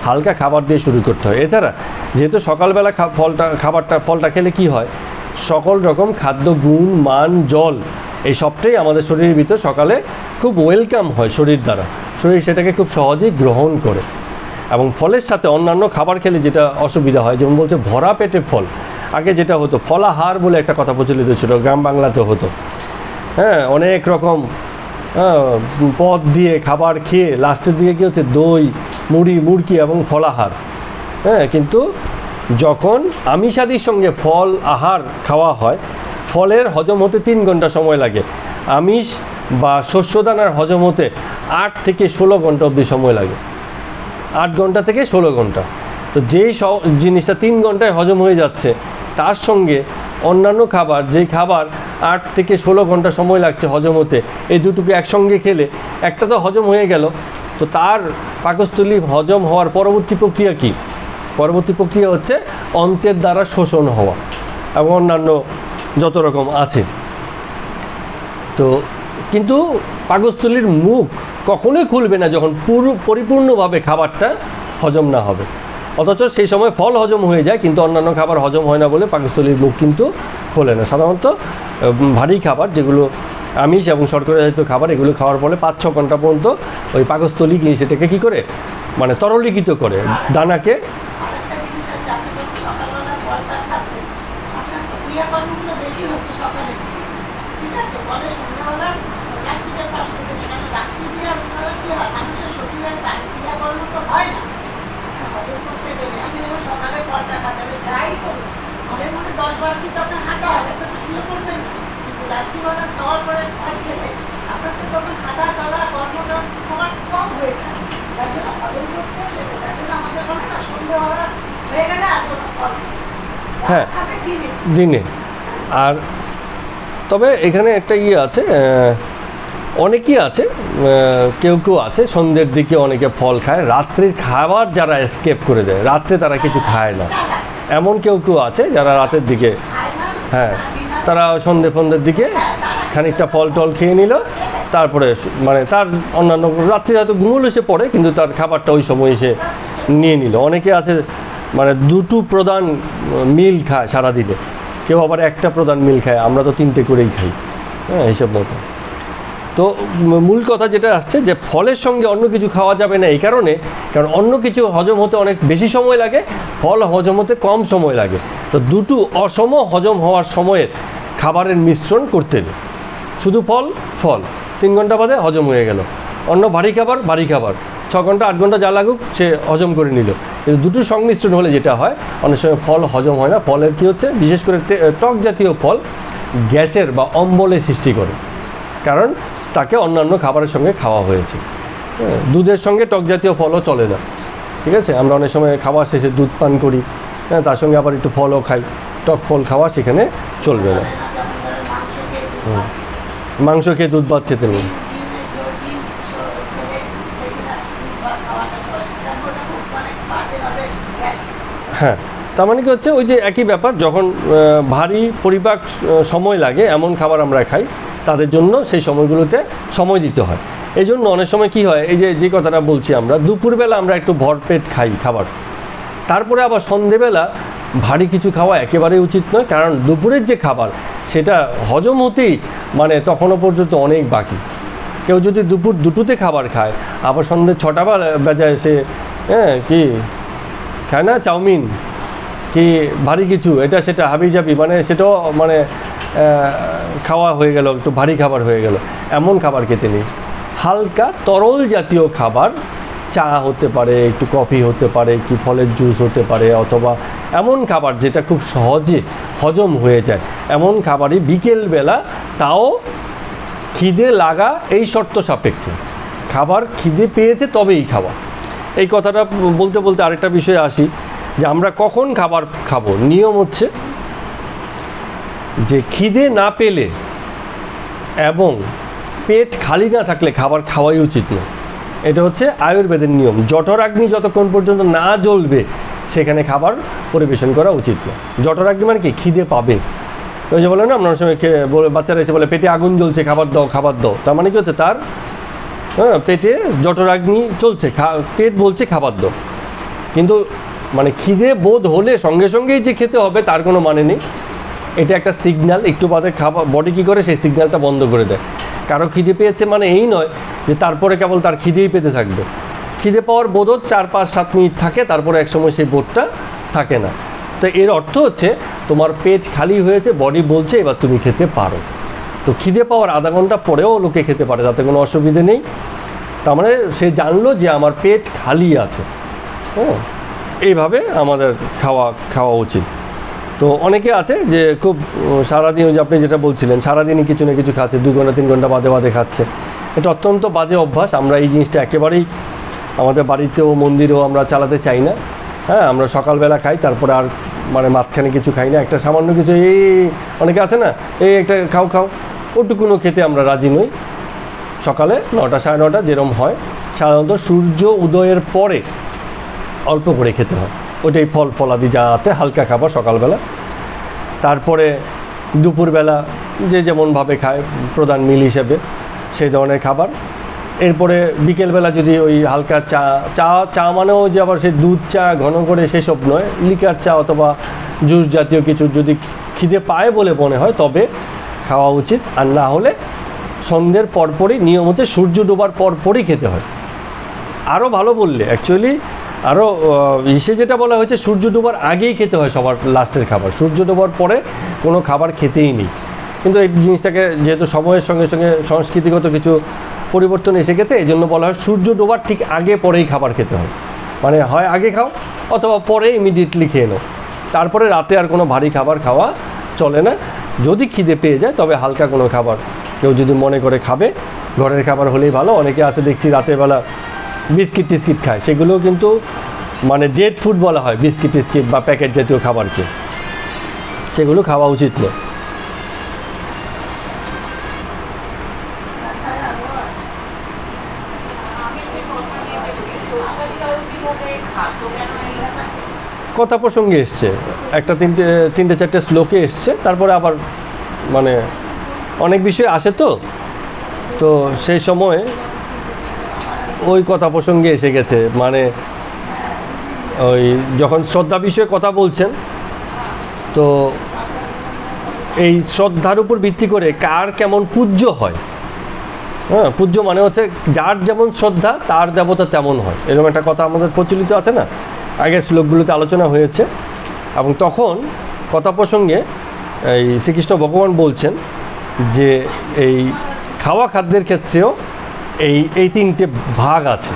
হালকা খাবার দিয়ে শুরু করতে হয়। এছাড়া যেহেতু সকালবেলা ফলটা খেলে কি হয়, সকল রকম খাদ্য গুণ, মান, জল এই সবটাই আমাদের শরীরের ভিতর সকালে খুব ওয়েলকাম হয় শরীর দ্বারা। শরীর সেটাকে খুব সহজেই গ্রহণ করে। এবং ফলের সাথে অন্যান্য খাবার খেলে যেটা অসুবিধা হয়, যেমন বলছে ভরা পেটে ফল। আগে যেটা হতো, ফলাহার বলে একটা কথা প্রচলিত ছিল, গ্রাম বাংলাতে হতো। হ্যাঁ, অনেক রকম পদ দিয়ে খাবার খেয়ে লাস্টের দিকে কী হচ্ছে, দই, মুড়ি, মুড়কি এবং ফলাহার। হ্যাঁ, কিন্তু যখন আমিষাদির সঙ্গে ফল আহার খাওয়া হয়, ফলের হজম হতে 3 ঘন্টা সময় লাগে। আমিষ বা শস্যদানার হজম হতে 8 থেকে 16 ঘন্টা অবধি সময় লাগে। 8 ঘন্টা থেকে 16 ঘন্টা। তো যেই জিনিসটা 3 ঘন্টায় হজম হয়ে যাচ্ছে, তার সঙ্গে অন্যান্য খাবার, যেই খাবার 8 থেকে 16 ঘন্টা সময় লাগছে হজম হতে, এই দুটোকে একসঙ্গে খেলে একটা তো হজম হয়ে গেল। তো তার পাকস্থলী হজম হওয়ার পরবর্তী প্রক্রিয়া কি? পরবর্তী প্রক্রিয়া হচ্ছে অন্ত্রের দ্বারা শোষণ হওয়া এবং অন্যান্য যত রকম আছে। তো কিন্তু পাকস্থলীর মুখ কখনোই খুলবে না যখন পরিপূর্ণভাবে খাবারটা হজম না হবে। অথচ সেই সময় ফল হজম হয়ে যায়, কিন্তু অন্যান্য খাবার হজম হয় না বলে পাকস্থলীর মুখ কিন্তু খোলে না। সাধারণত ভারী খাবার, যেগুলো আমিষ এবং শর্করাজাত খাবার, এগুলো খাওয়ার ফলে 5-6 ঘন্টা পর্যন্ত ওই পাকস্থলী সেটাকে কী করে তরলীকৃত করে দানাকে। হ্যাঁ, দিনে। আর তবে এখানে একটা আছে, অনেকেই আছে, কেউ আছে সন্ধ্যের দিকে অনেকে ফল খায়, রাত্রির খাবার যারা স্কিপ করে দেয়, রাত্রে তারা কিছু খায় না, এমন কেউ আছে যারা রাতের দিকে, হ্যাঁ, তারা সন্ধ্যের দিকে খানিকটা ফল টল খেয়ে নিল, তারপরে তার অন্যান্য রাত্রি হয়তো ঘুমোলে সে পড়ে, কিন্তু তার খাবারটা ওই সময় এসে নিয়ে নিল। অনেকে আছে দুটো প্রধান মিল খায় সারাদিনে, কেউ আবার একটা প্রধান মিল খায়, আমরা তো 3টে করেই খাই, হ্যাঁ, এইসব মতো। তো মূল কথা যেটা আসছে যে ফলের সঙ্গে অন্য কিছু খাওয়া যাবে না, এই কারণ অন্য কিছু হজম হতে অনেক বেশি সময় লাগে, ফল হজম হতে কম সময় লাগে। তো দুটো অসম হজম হওয়ার সময়ের খাবারের মিশ্রণ করতে নেই। শুধু ফল 3 ঘন্টা বাদে হজম হয়ে গেল, অন্য ভারী খাবার 6 ঘন্টা 8 ঘন্টা যা লাগুক সে হজম করে নিল। কিন্তু দুটোর সংমিশ্রণ হলে যেটা হয়, অনেক সময় ফল হজম হয় না। ফলের কী হচ্ছে, বিশেষ করে টক জাতীয় ফল গ্যাসের বা অম্বলের সৃষ্টি করে, কারণ তাকে অন্যান্য খাবারের সঙ্গে খাওয়া হয়েছে। দুধের সঙ্গে টক জাতীয় ফলও চলে না, ঠিক আছে। আমরা অনেক সময় খাবার শেষে দুধ পান করি, হ্যাঁ, তার সঙ্গে আবার একটু ফলও খাই, টক ফল খাওয়া সেখানে চলবে না। মাংস খেয়ে দুধ ভাত খেতে নেই। হ্যাঁ, তার মানে কি হচ্ছে, ওই যে একই ব্যাপার, যখন ভারী পরিপাক সময় লাগে এমন খাবার আমরা খাই, তাদের জন্য সেই সময়গুলোতে সময় দিতে হয়। এই জন্য অনেক সময় কি হয়, এই যে কথাটা বলছি, আমরা দুপুরবেলা আমরা একটু ভরপেট খাই খাবার, তারপরে আবার সন্ধেবেলা ভারী কিছু খাওয়া একেবারেই উচিত নয়, কারণ দুপুরের যে খাবার সেটা হজম হতেই মানে তখনও পর্যন্ত অনেক বাকি। কেউ যদি দুপুর দুটোতে খাবার খায়, আবার সন্ধ্যে 6টা বাজায় সে কি খায় না, চাউমিন কি ভারী কিছু এটা সেটা হাবিজাবি, মানে সেটাও মানে খাওয়া হয়ে গেল, একটু ভারী খাবার হয়ে গেল, এমন খাবার খেতে নেই। হালকা তরল জাতীয় খাবার, চা হতে পারে, একটু কফি হতে পারে, কি ফলের জুস হতে পারে, অথবা এমন খাবার যেটা খুব সহজে হজম হয়ে যায়, এমন খাবারই বিকেলবেলা, তাও খিদে লাগা এই শর্ত সাপেক্ষে। খাবার খিদে পেয়েছে তবেই খাওয়া। এই কথাটা বলতে বলতে আরেকটা বিষয়ে আসি, যে আমরা কখন খাবার খাবো। নিয়ম হচ্ছে যে খিদে না পেলে এবং পেট খালি না থাকলে খাবার খাওয়াই উচিত না। এটা হচ্ছে আয়ুর্বেদের নিয়ম। জঠরাগ্নি যতক্ষণ পর্যন্ত না জ্বলবে সেখানে খাবার পরিবেশন করা উচিত না। জঠরাগ্নি মানে কি, খিদে পাবে। ওই যে বলে না, আপনার সময় বাচ্চারা এসে বলে পেটে আগুন জ্বলছে, খাবার দাও খাবার দাও, তার মানে কি হচ্ছে, তার পেটে জঠরাগ্নি চলছে, পেট বলছে খাবার দাও। কিন্তু মানে খিদে বোধ হলে সঙ্গে সঙ্গেই যে খেতে হবে তার কোনো মানে নেই। এটা একটা সিগন্যাল, একটু বাদে খাবার বডি কী করে সেই সিগন্যালটা বন্ধ করে দেয়। কারো খিদে পেয়েছে মানে এই নয় যে তারপরে কেবল তার খিদেই পেতে থাকবে। খিদে পাওয়ার বোধ 4-5-7 মিনিট থাকে, তারপরে একসময় সেই বোধটা থাকে না। তো এর অর্থ হচ্ছে তোমার পেট খালি হয়েছে, বডি বলছে এবার তুমি খেতে পারো। তো খিদে পাওয়ার আধা ঘন্টা পরেও লোকে খেতে পারে, তাতে কোনো অসুবিধে নেই। তার মানে সে জানলো যে আমার পেট খালি আছে। এইভাবে আমাদের খাওয়া উচিত। তো অনেকে আছে যে খুব সারাদিন, ওই যে আপনি যেটা বলছিলেন, সারাদিনই কিছু না কিছু খাচ্ছে, 2 ঘন্টা 3 ঘন্টা বাদে খাচ্ছে। এটা অত্যন্ত বাজে অভ্যাস। আমরা এই জিনিসটা একেবারেই আমাদের বাড়িতেও মন্দিরেও আমরা চালাতে চাই না। হ্যাঁ, আমরা সকালবেলা খাই, তারপরে আর মানে মাঝখানে কিছু খাই না। একটা সামান্য কিছু, এই অনেকে আছে না, এই একটা খাও, ওটুকুনো খেতে আমরা রাজি নই। সকালে 9টা 9:30 যেরকম হয়, সাধারণত সূর্য উদয়ের পরে অল্প করে খেতে হয়। ওইটাই ফলাদি যা আছে, হালকা খাবার সকালবেলা। তারপরে দুপুরবেলা যে যেমনভাবে খায় প্রধান মিল হিসেবে সেই ধরনের খাবার। এরপরে বিকেলবেলা যদি ওই হালকা চা মানেও যে আবার সেই দুধ চা ঘন করে সেসব নয়, লিকার চা অথবা জুস জাতীয় কিছু যদি খিদে পায় বলে মনে হয় তবে খাওয়া উচিত। আর না হলে সন্ধ্যের পরপরই, নিয়ম হচ্ছে সূর্য ডোবার পরপরই খেতে হয়। আরও ভালো বললে অ্যাকচুয়ালি আরও যেটা বলা হয়েছে, সূর্য ডোবার আগেই খেতে হয় সবার লাস্টের খাবার, সূর্য ডোবার পরে কোনো খাবার খেতেই নেই। কিন্তু এই জিনিসটাকে যেহেতু সময়ের সঙ্গে সঙ্গে সংস্কৃতিগত কিছু পরিবর্তন এসে গেছে, এই জন্য বলা হয় সূর্য ডোবার ঠিক আগে পরেই খাবার খেতে হয়। মানে হয় আগে খাও অথবা পরে ইমিডিয়েটলি খেয়ে নাও, তারপরে রাতে আর কোনো ভারী খাবার খাওয়া চলে না। যদি খিদে পেয়ে যায় তবে হালকা কোনো খাবার কেউ যদি মনে করে খাবে, ঘরের খাবার হলেই ভালো। অনেকে আছে দেখছি রাতেরবেলা বিস্কিট টিস্কিট খায়, সেগুলোও কিন্তু মানে ডেড ফুড বলা হয় বিস্কিট টিস্কিট বা প্যাকেট জাতীয় খাবারকে, সেগুলো খাওয়া উচিত নয়। কথা প্রসঙ্গে এসছে, একটা 3-4টে শ্লোকে এসছে, তারপরে আবার মানে অনেক বিষয় আসে, তো সেই সময় ওই কথা প্রসঙ্গে এসে গেছে। মানে ওই যখন শ্রদ্ধা বিষয়ে কথা বলছেন, তো এই শ্রদ্ধার উপর ভিত্তি করে কার কেমন পূজ্য হয়। হ্যাঁ, পূজ্য মানে হচ্ছে যার যেমন শ্রদ্ধা তার দেবতা তেমন হয়, এরকম একটা কথা আমাদের প্রচলিত আছে না, আগের শ্লোকগুলোতে আলোচনা হয়েছে। এবং তখন কথা প্রসঙ্গে এই শ্রীকৃষ্ণ ভগবান বলছেন যে এই খাওয়া খাদ্যের ক্ষেত্রেও এই 3টে ভাগ আছে।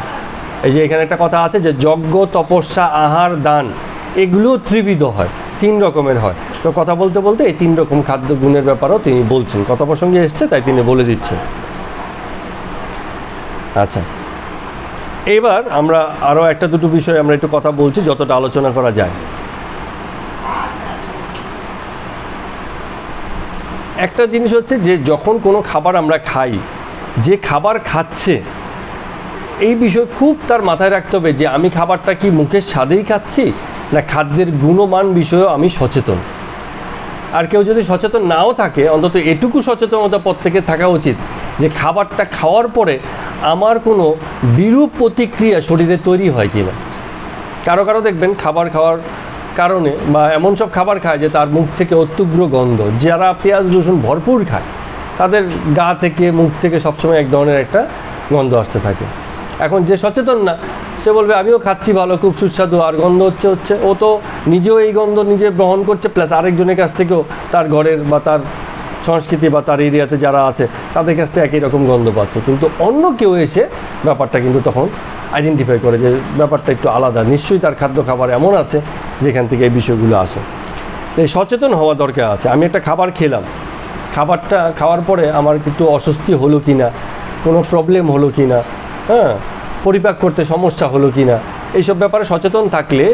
এই যে এখানে একটা কথা আছে যে যজ্ঞ, তপস্যা, আহার, দান, এগুলো ত্রিবিধ হয়, 3 রকমের হয়। তো কথা বলতে বলতে এই 3 রকম খাদ্য গুণের ব্যাপারেও তিনি বলছেন, কথা প্রসঙ্গে এসছে তাই তিনি বলে দিচ্ছেন। আচ্ছা, এবার আমরা আরও 1-2 বিষয় আমরা একটু কথা বলছি, যতটা আলোচনা করা যায়। একটা জিনিস হচ্ছে যে যখন কোনো খাবার আমরা খাই, যে খাবার খাচ্ছে এই বিষয় খুব তার মাথায় রাখতে হবে যে আমি খাবারটা কি মুখের স্বাদেই খাচ্ছি না খাদ্যের গুণমান বিষয়েও আমি সচেতন। আর কেউ যদি সচেতন নাও থাকে, অন্তত এটুকু সচেতনতা প্রত্যেকের থাকা উচিত যে খাবারটা খাওয়ার পরে আমার কোনো বিরূপ প্রতিক্রিয়া শরীরে তৈরি হয় কি না। কারো কারো দেখবেন খাবার খাওয়ার কারণে বা এমন সব খাবার খায় যে তার মুখ থেকে অত্যুগ্র গন্ধ, যারা পেঁয়াজ রসুন ভরপুর খায় তাদের গা থেকে মুখ থেকে সবসময় এক ধরনের একটা গন্ধ আসতে থাকে। এখন যে সচেতন না সে বলবে আমিও খাচ্ছি ভালো, খুব সুস্বাদু, আর গন্ধ হচ্ছে ও তো নিজেও এই গন্ধ নিজে গ্রহণ করছে, প্লাস আরেকজনের কাছ থেকেও তার ঘরের বা তার সংস্কৃতি বা তার এরিয়াতে যারা আছে তাদের কাছ থেকে একই রকম গন্ধ পাচ্ছে। কিন্তু অন্য কেউ এসে ব্যাপারটা কিন্তু তখন আইডেন্টিফাই করে যে ব্যাপারটা একটু আলাদা, নিশ্চয়ই তার খাদ্য খাবার এমন আছে যেখান থেকে এই বিষয়গুলো আসে। তো এই সচেতন হওয়া দরকার আছে। আমি একটা খাবার খেলাম, খাবারটা খাওয়ার পরে আমার একটু অস্বস্তি হলো কি না, কোনো প্রবলেম হলো কি না, হ্যাঁ, পরিপাক করতে সমস্যা হলো কি না, এইসব ব্যাপারে সচেতন থাকলে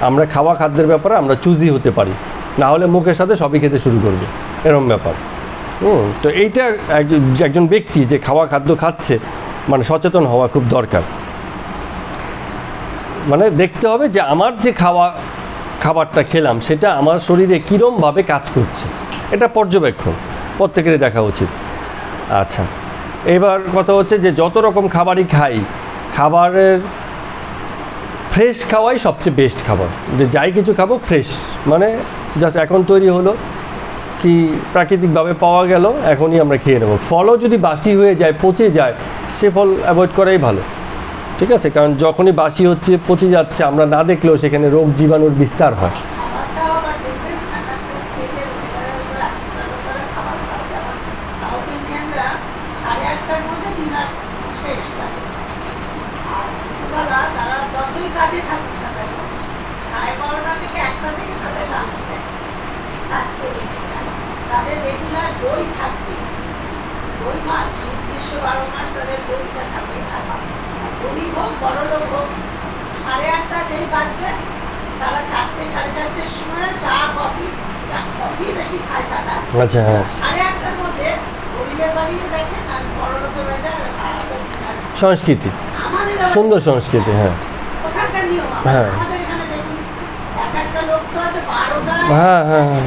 আমরা খাওয়া খাদ্যের ব্যাপারে আমরা চুজি হতে পারি, না হলে মুখের সাথে সবই খেতে শুরু করবে, এরকম ব্যাপার। তো এইটা একজন ব্যক্তি যে খাওয়া খাদ্য খাচ্ছে মানে সচেতন হওয়া খুব দরকার। মানে দেখতে হবে যে আমার যে খাবারটা খেলাম সেটা আমার শরীরে কীরমভাবে কাজ করছে, এটা পর্যবেক্ষণ প্রত্যেকেরই দেখা উচিত। আচ্ছা, এবার কথা হচ্ছে যে যত রকম খাবারই খাই, খাবারের ফ্রেশ খাওয়াই সবচেয়ে বেস্ট খাবার। যে যাই কিছু খাবো ফ্রেশ, মানে জাস্ট এখন তৈরি হলো কি প্রাকৃতিকভাবে পাওয়া গেল, এখনই আমরা খেয়ে নেব। ফলও যদি বাসি হয়ে যায়, পচে যায়, সে ফল অ্যাভয়েড করাই ভালো, ঠিক আছে? কারণ যখনই বাসি হচ্ছে, পচে যাচ্ছে, আমরা না দেখলেও সেখানে রোগ জীবাণুর বিস্তার হয়। আচ্ছা, হ্যাঁ, সংস্কৃতি, সুন্দর সংস্কৃতি, হ্যাঁ হ্যাঁ হ্যাঁ হ্যাঁ হ্যাঁ,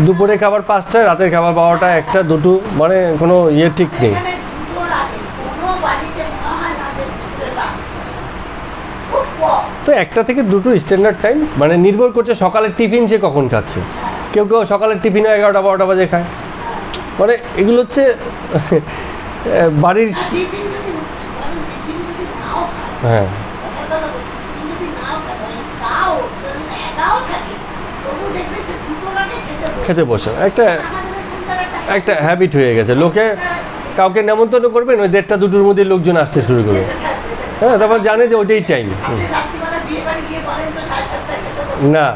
দুপুরে খাবার 5টায়, রাতের খাবার 12টা, 1টা, 2টো, মানে কোনো ইয়ে ঠিক নেই। তো 1টা থেকে 2টো স্ট্যান্ডার্ড টাইম, মানে নির্ভর করছে সকালের টিফিন সে কখন খাচ্ছে। কেউ কেউ সকালের টিফিনও 11টা 12টা বাজে খায়, মানে এগুলো হচ্ছে বাড়ির, হ্যাঁ খেতে বসে একটা হ্যাবিট হয়ে গেছে। লোকে কাউকে নেমন্তন্ন করবেন, ওই 1টা 2টোর মধ্যে লোকজন আসতে শুরু করবে, হ্যাঁ, তারপর জানে যে ওইটাই টাইম। না,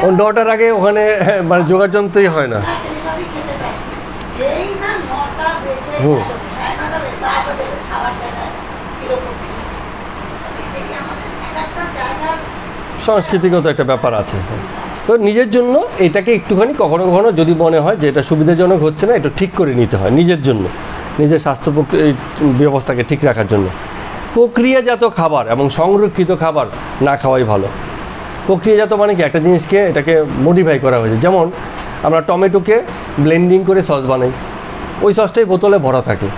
ও 9টার আগে ওখানে মানে জোগাড় যন্ত্রই হয় না। সংস্কৃতিগত একটা ব্যাপার আছে। তো নিজের জন্য এটাকে একটুখানি কখনো কখনো যদি মনে হয় যে এটা সুবিধাজনক হচ্ছে না, এটা ঠিক করে নিতে হয় নিজের জন্য, নিজের স্বাস্থ্য ব্যবস্থাকে ঠিক রাখার জন্য। প্রক্রিয়াজাত খাবার এবং সংরক্ষিত খাবার না খাওয়াই ভালো। প্রক্রিয়াজাত মানে কি, একটা জিনিসকে এটাকে মডিফাই করা হয়েছে। যেমন আমরা টমেটোকে ব্লেন্ডিং করে সস বানাই, ওই সসটাই বোতলে ভরা থাকে,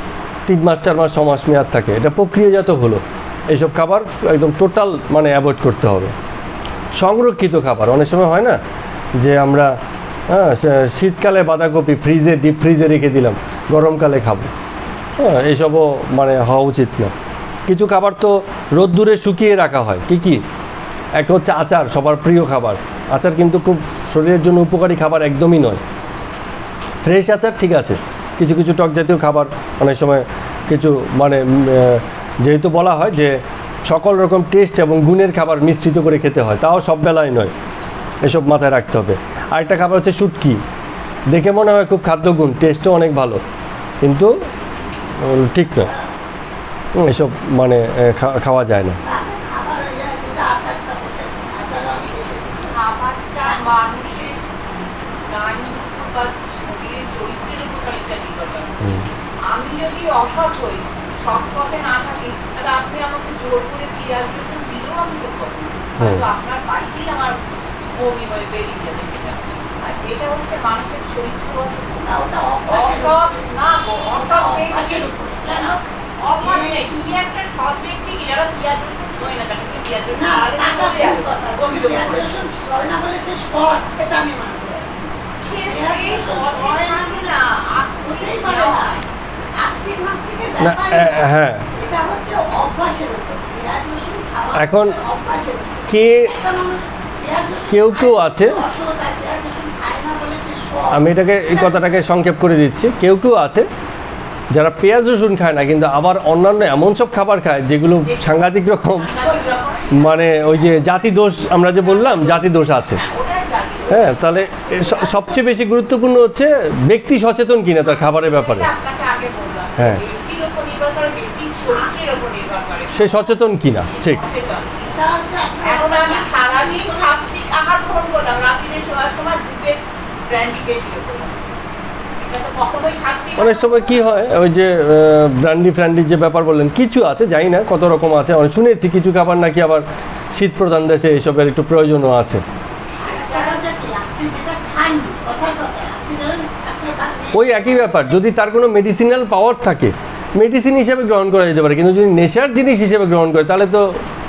3 মাস 4 মাস 6 মাস মেয়াদ থাকে, এটা প্রক্রিয়াজাত হলো। এইসব খাবার একদম টোটাল মানে অ্যাভয়েড করতে হবে। সংরক্ষিত খাবার অনেক সময় হয় না যে আমরা শীতকালে বাঁধাকপি ফ্রিজে, ডিপ ফ্রিজে রেখে দিলাম, গরমকালে খাবো, হ্যাঁ, এইসবও মানে হওয়া উচিত না। কিছু খাবার তো রোদ্দুরে শুকিয়ে রাখা হয়। কি একটা হচ্ছে আচার, সবার প্রিয় খাবার। আচার কিন্তু খুব শরীরের জন্য উপকারী খাবার একদমই নয়। ফ্রেশ আচার ঠিক আছে, কিছু কিছু টক জাতীয় খাবার অনেক সময় কিছু মানে যেহেতু বলা হয় যে সকল রকম টেস্ট এবং গুণের খাবার মিশ্রিত করে খেতে হয়, তাও সব বেলায় নয়, এসব মাথায় রাখতে হবে। আরেকটা খাবার হচ্ছে শুটকি, দেখে মনে হয় খুব খাদ্যগুণ, টেস্টও অনেক ভালো, কিন্তু ঠিক নয়, এসব মানে খাওয়া যায় না। আমি যদি অসৎ হই, সৎ পথে না থাকি, তাহলে আপনি আমাকে জোর করে পেঁয়াজ রসুন দিলেও আমি তো করবো, হয়তো আপনার বাড়িতেই আমার বমি হয়ে বেরিয়ে যাবে সেটা। আর এটা হচ্ছে মানুষের চরিত্রগত, অসৎ না, অসৎ ব্যক্তি অভ্যাস নেই, তুমি একটা সৎ ব্যক্তি কি যারা পেঁয়াজ রসুন ছোঁয় না, তাকে তুমি পেঁয়াজ রসুন না, আলাদা টাকা করে ভুল কথা। তুমি পেঁয়াজ রসুন ছয় না বলে সে সৎ, এটা আমি মানতে পারছি। পেঁয়াজ রসুন ছয় না, হতেই পারে না। আস্তিক নাস্তিকের না ব্যাপারই না। হ্যাঁ, এটা হচ্ছে অভ্যাসের উপর। পেঁয়াজ রসুন খাওয়া এখন হচ্ছে অভ্যাসের উপর। কে একটা মানুষ পেঁয়াজ রসুন কেউ কেউ খায়, আছে, অসৎ, আর পেঁয়াজ রসুন খায় না বলে সে সৎ। আমি এই কথাটাকে সংক্ষেপ করে দিচ্ছি। কেউ কেউ আছে যারা পেঁয়াজ রসুন খায় না, কিন্তু আবার অন্যান্য এমন সব খাবার খায় যেগুলো সাংঘাতিক রকম, মানে ওই যে জাতি দোষ, আমরা যে বললাম জাতি দোষ আছে। হ্যাঁ, তাহলে সবচেয়ে বেশি গুরুত্বপূর্ণ হচ্ছে ব্যক্তি সচেতন কিনা তার খাবারের ব্যাপারে। হ্যাঁ, সে সচেতন কিনা, ঠিক। এটা হচ্ছে আপনার এখন আমি সারাদিন সাত্বিক আহার গ্রহণ করলাম, রাত্রিরে শোয়ার সময় 2 প্লেট ব্র্যান্ডি খেয়ে শুয়ে পড়লাম। এটা তো কখনোই সাত্বিক অনেক সময় কি হয়, ওই যে ব্র্যান্ডি ফ্র্যান্ডি যে ব্যাপার বললেন, কিছু আছে, জানি না কত রকম আছে, আমি শুনেছি কিছু খাবার নাকি আবার শীত প্রধান দেশে এসবের একটু প্রয়োজনও আছে। একটা হচ্ছে কি, আপনি যেটা খান, কথার কথা, আপনি ধরুন আপনার ওই একই ব্যাপার, যদি তার কোনো মেডিসিনাল পাওয়ার থাকে মেডিসিন হিসেবে গ্রহণ করা যেতে পারে, কিন্তু যদি নেশার জিনিস হিসেবে গ্রহণ করে তাহলে তো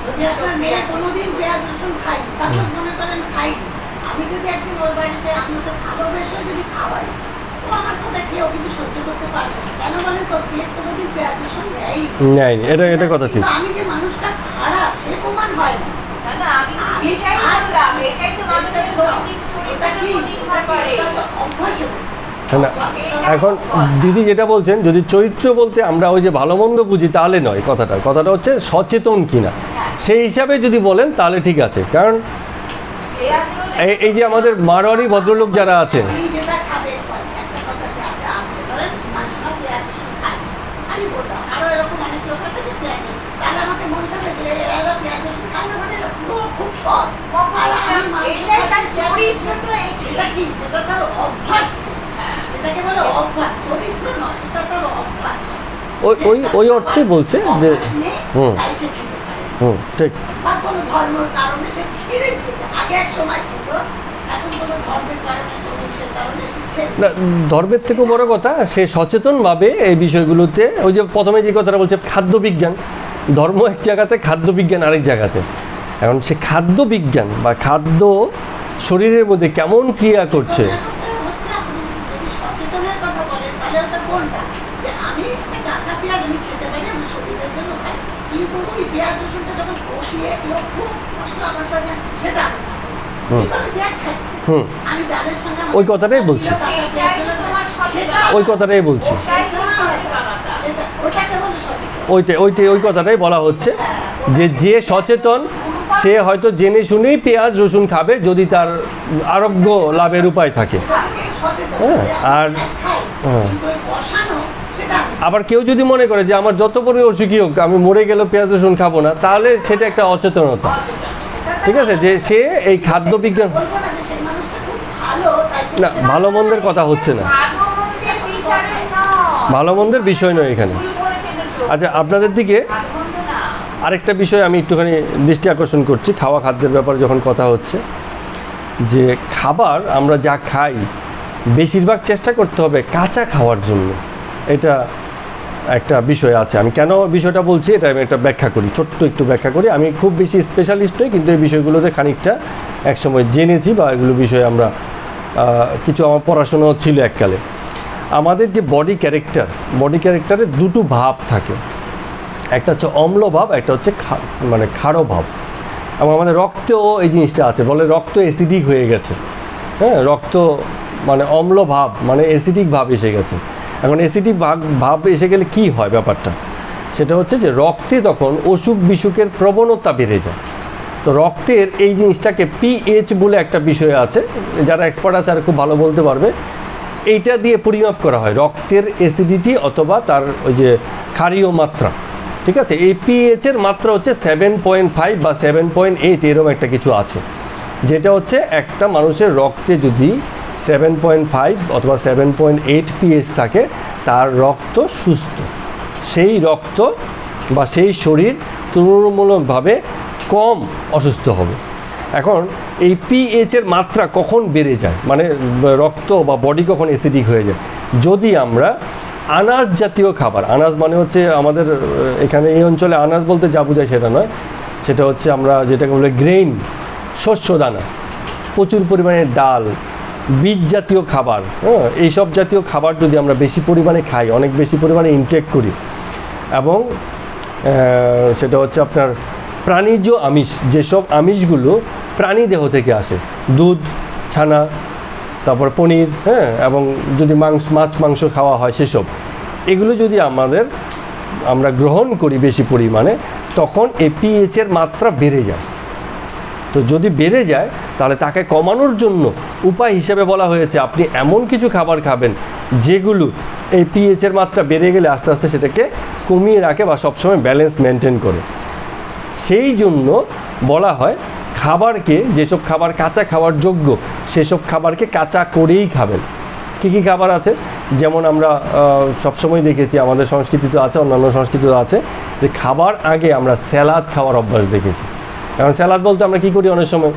যদি আপনার মেয়ে কোনোদিন পেঁয়াজ রসুন খায়নি, সাপোজ মনে করেন খাইনি, আমি যদি একদিন ওর বাড়িতে আপনাকে ভালোবেসে যদি খাওয়াই, ও আমার কথা খেয়েও কিন্তু সহ্য করতে পারবে না। কেন বলেন তো, পেট কোনোদিন পেঁয়াজ রসুন নেয়নি। নেয়নি, এটা কথা ঠিক। কিন্তু আমি যে মানুষটা খারাপ সে প্রমাণ হয় না। না না, আমি সেটাই বললাম, এটাই তো মানুষের নৈতিক এটা কি, চরিত্র নির্ভর করে। এটা হচ্ছে অভ্যাসের উপর। না, এখন দিদি যেটা বলছেন, যদি চরিত্র বলতে আমরা ওই যে ভালো মন্দ বুঝি তাহলে নয়, কথাটা হচ্ছে সচেতন কিনা, সেই হিসাবে যদি বলেন তাহলে ঠিক আছে। কারণ এই যে আমাদের মারোয়ারি ভদ্রলোক যারা আছেন, আপনি যেটা খাবেন, একটা কথা যে আছে, ধরেন মাসিমা পেঁয়াজ রসুন খায়, আমি বললাম আরো এরকম অনেক লোক আছে যে পেঁয়াজ রসুন, তাহলে আমাকে মনে হবে যে এরা পেঁয়াজ রসুন খায় না, মানে এরা পুরো খুব সৎ। আর আমি মাংস এটাই তার খাচ্ছি, চরিত্র, সেটা কি, সেটা তার অভ্যাস, সেটাকে বলে অভ্যাস, চরিত্র নয়, সেটা তার অভ্যাস। ওই অর্থে বলছে যে অভ্যাস নেই, হুম তাই সে খেতে পারে না। ঠিক। বা কোনো ধর্মের কারণে সে ছেড়ে দিয়েছে, আগে এক সময় খেত, এখন কোনো ধর্মের কারণে, কোনো ইসের কারণে সে ছেড়ে না, ধর্মের থেকেও বড় কথা সে সচেতনভাবে এই বিষয়গুলোতে, ওই যে প্রথমে যে কথাটা বলছে খাদ্য বিজ্ঞান, ধর্ম এক জায়গাতে, খাদ্য বিজ্ঞান আরেক জায়গাতে। এখন সে খাদ্য বিজ্ঞান বা খাদ্য শরীরের মধ্যে কেমন ক্রিয়া করছে, হচ্ছে আপনি যদি সচেতনের কথা বলেন তাহলে ওটা কোনটা, যে আমি একটা কাঁচা পেঁয়াজ আমি খেতে পারি, আমি শরীরের জন্য খাই, কিন্তু ওই পেঁয়াজ রসুনটা যখন কষিয়ে কেউ খুব মশলা মশলা দেন, সেটা আমি খাবো না। কিন্তু আমি পেঁয়াজ খাচ্ছি, আমি ডালের সঙ্গে ওই কথাটাই বলছি। কাঁচা পেঁয়াজ দিলে সেটা ওই কথাটাই বলছি, ওটাকে বলে সচেতন। ওই কথাটাই বলা হচ্ছে যে সচেতন সে হয়তো জেনে শুনেই পেঁয়াজ রসুন খাবে যদি তার আরোগ্য লাভের উপায় থাকে। হ্যাঁ, আর আবার কেউ যদি মনে করে যে আমার যত বড় অসুখী হোক আমি মরে গেলেও পেঁয়াজ রসুন খাবো না, তাহলে সেটা একটা অচেতনতা। ঠিক আছে, যে সে এই খাদ্য বিজ্ঞান, না ভালো মন্দের কথা হচ্ছে না, ভালো মন্দের বিষয় নয় এখানে। আচ্ছা, আপনাদের দিকে আরেকটা বিষয় আমি একটুখানি দৃষ্টি আকর্ষণ করছি, খাওয়া খাদ্যের ব্যাপারে যখন কথা হচ্ছে, যে খাবার আমরা যা খাই বেশিরভাগ চেষ্টা করতে হবে কাঁচা খাওয়ার জন্য। এটা একটা বিষয় আছে, আমি কেন বিষয়টা বলছি এটা আমি একটা ব্যাখ্যা করি, ছোট্ট একটু ব্যাখ্যা করি। আমি খুব বেশি স্পেশালিস্ট নই, কিন্তু এই বিষয়গুলোতে খানিকটা একসময় জেনেছি, বা এগুলো বিষয়ে আমরা কিছু আমার পড়াশোনাও ছিল এককালে। আমাদের যে বডি ক্যারেক্টারে দুটো ভাব থাকে, একটা হচ্ছে অম্ল ভাব, একটা হচ্ছে মানে ক্ষারো ভাব। এবং আমাদের রক্তেও এই জিনিসটা আছে, বলে রক্ত অ্যাসিডিক হয়ে গেছে। হ্যাঁ, রক্ত মানে অম্ল ভাব, মানে অ্যাসিডিক ভাব এসে গেছে। এখন অ্যাসিডিক ভাব এসে গেলে কি হয় ব্যাপারটা, সেটা হচ্ছে যে রক্তে তখন অসুখ বিসুখের প্রবণতা বেড়ে যায়। তো রক্তের এই জিনিসটাকে পিএইচ বলে একটা বিষয় আছে, যারা এক্সপার্ট আছে আর খুব ভালো বলতে পারবে, এইটা দিয়ে পরিমাপ করা হয় রক্তের অ্যাসিডিটি অথবা তার ওই যে ক্ষারীয় মাত্রা। ঠিক আছে, এই পিএইচের মাত্রা হচ্ছে 7.5 বা 7.8 এরকম একটা কিছু আছে, যেটা হচ্ছে একটা মানুষের রক্তে যদি 7.5 অথবা 7.8 পিএইচ থাকে, তার রক্ত সুস্থ, সেই রক্ত বা সেই শরীর তুলনামূলকভাবে কম অসুস্থ হবে। এখন এই পিএইচের মাত্রা কখন বেড়ে যায়, মানে রক্ত বা বডি কখন অ্যাসিডিক হয়ে যায়, যদি আমরা আনাজ জাতীয় খাবার, আনাজ মানে হচ্ছে আমাদের এখানে এই অঞ্চলে আনাজ বলতে যা বোঝায় সেটা নয়, সেটা হচ্ছে আমরা যেটাকে বলে গ্রেইন, শস্য দানা, প্রচুর পরিমাণে ডাল, বীজ জাতীয় খাবার, হ্যাঁ, এইসব জাতীয় খাবার যদি আমরা বেশি পরিমাণে খাই, অনেক বেশি পরিমাণে ইনটেক করি, এবং সেটা হচ্ছে আপনার প্রাণীজ আমিষ, যেসব আমিষগুলো প্রাণী দেহ থেকে আসে, দুধ, ছানা, তারপর পনির, হ্যাঁ, এবং যদি মাছ মাংস খাওয়া হয় সেসব, এগুলো যদি আমরা গ্রহণ করি বেশি পরিমাণে, তখন এই পিএইচের মাত্রা বেড়ে যায়। তো যদি বেড়ে যায় তাহলে তাকে কমানোর জন্য উপায় হিসেবে বলা হয়েছে আপনি এমন কিছু খাবার খাবেন যেগুলো এই পিএইচের মাত্রা বেড়ে গেলে আস্তে আস্তে সেটাকে কমিয়ে রাখে বা সবসময় ব্যালেন্স মেনটেন করে। সেই জন্য বলা হয় খাবারকে, যেসব খাবার কাঁচা খাওয়ার যোগ্য সেসব খাবারকে কাঁচা করেই খাবেন। কী কী খাবার আছে, যেমন আমরা সবসময় দেখেছি, আমাদের সংস্কৃতিতে আছে, অন্যান্য সংস্কৃতিতে আছে, যে খাবার আগে আমরা স্যালাড খাওয়ার অভ্যাস দেখেছি। এখন স্যালাড বলতে আমরা কী করি, অনেক সময়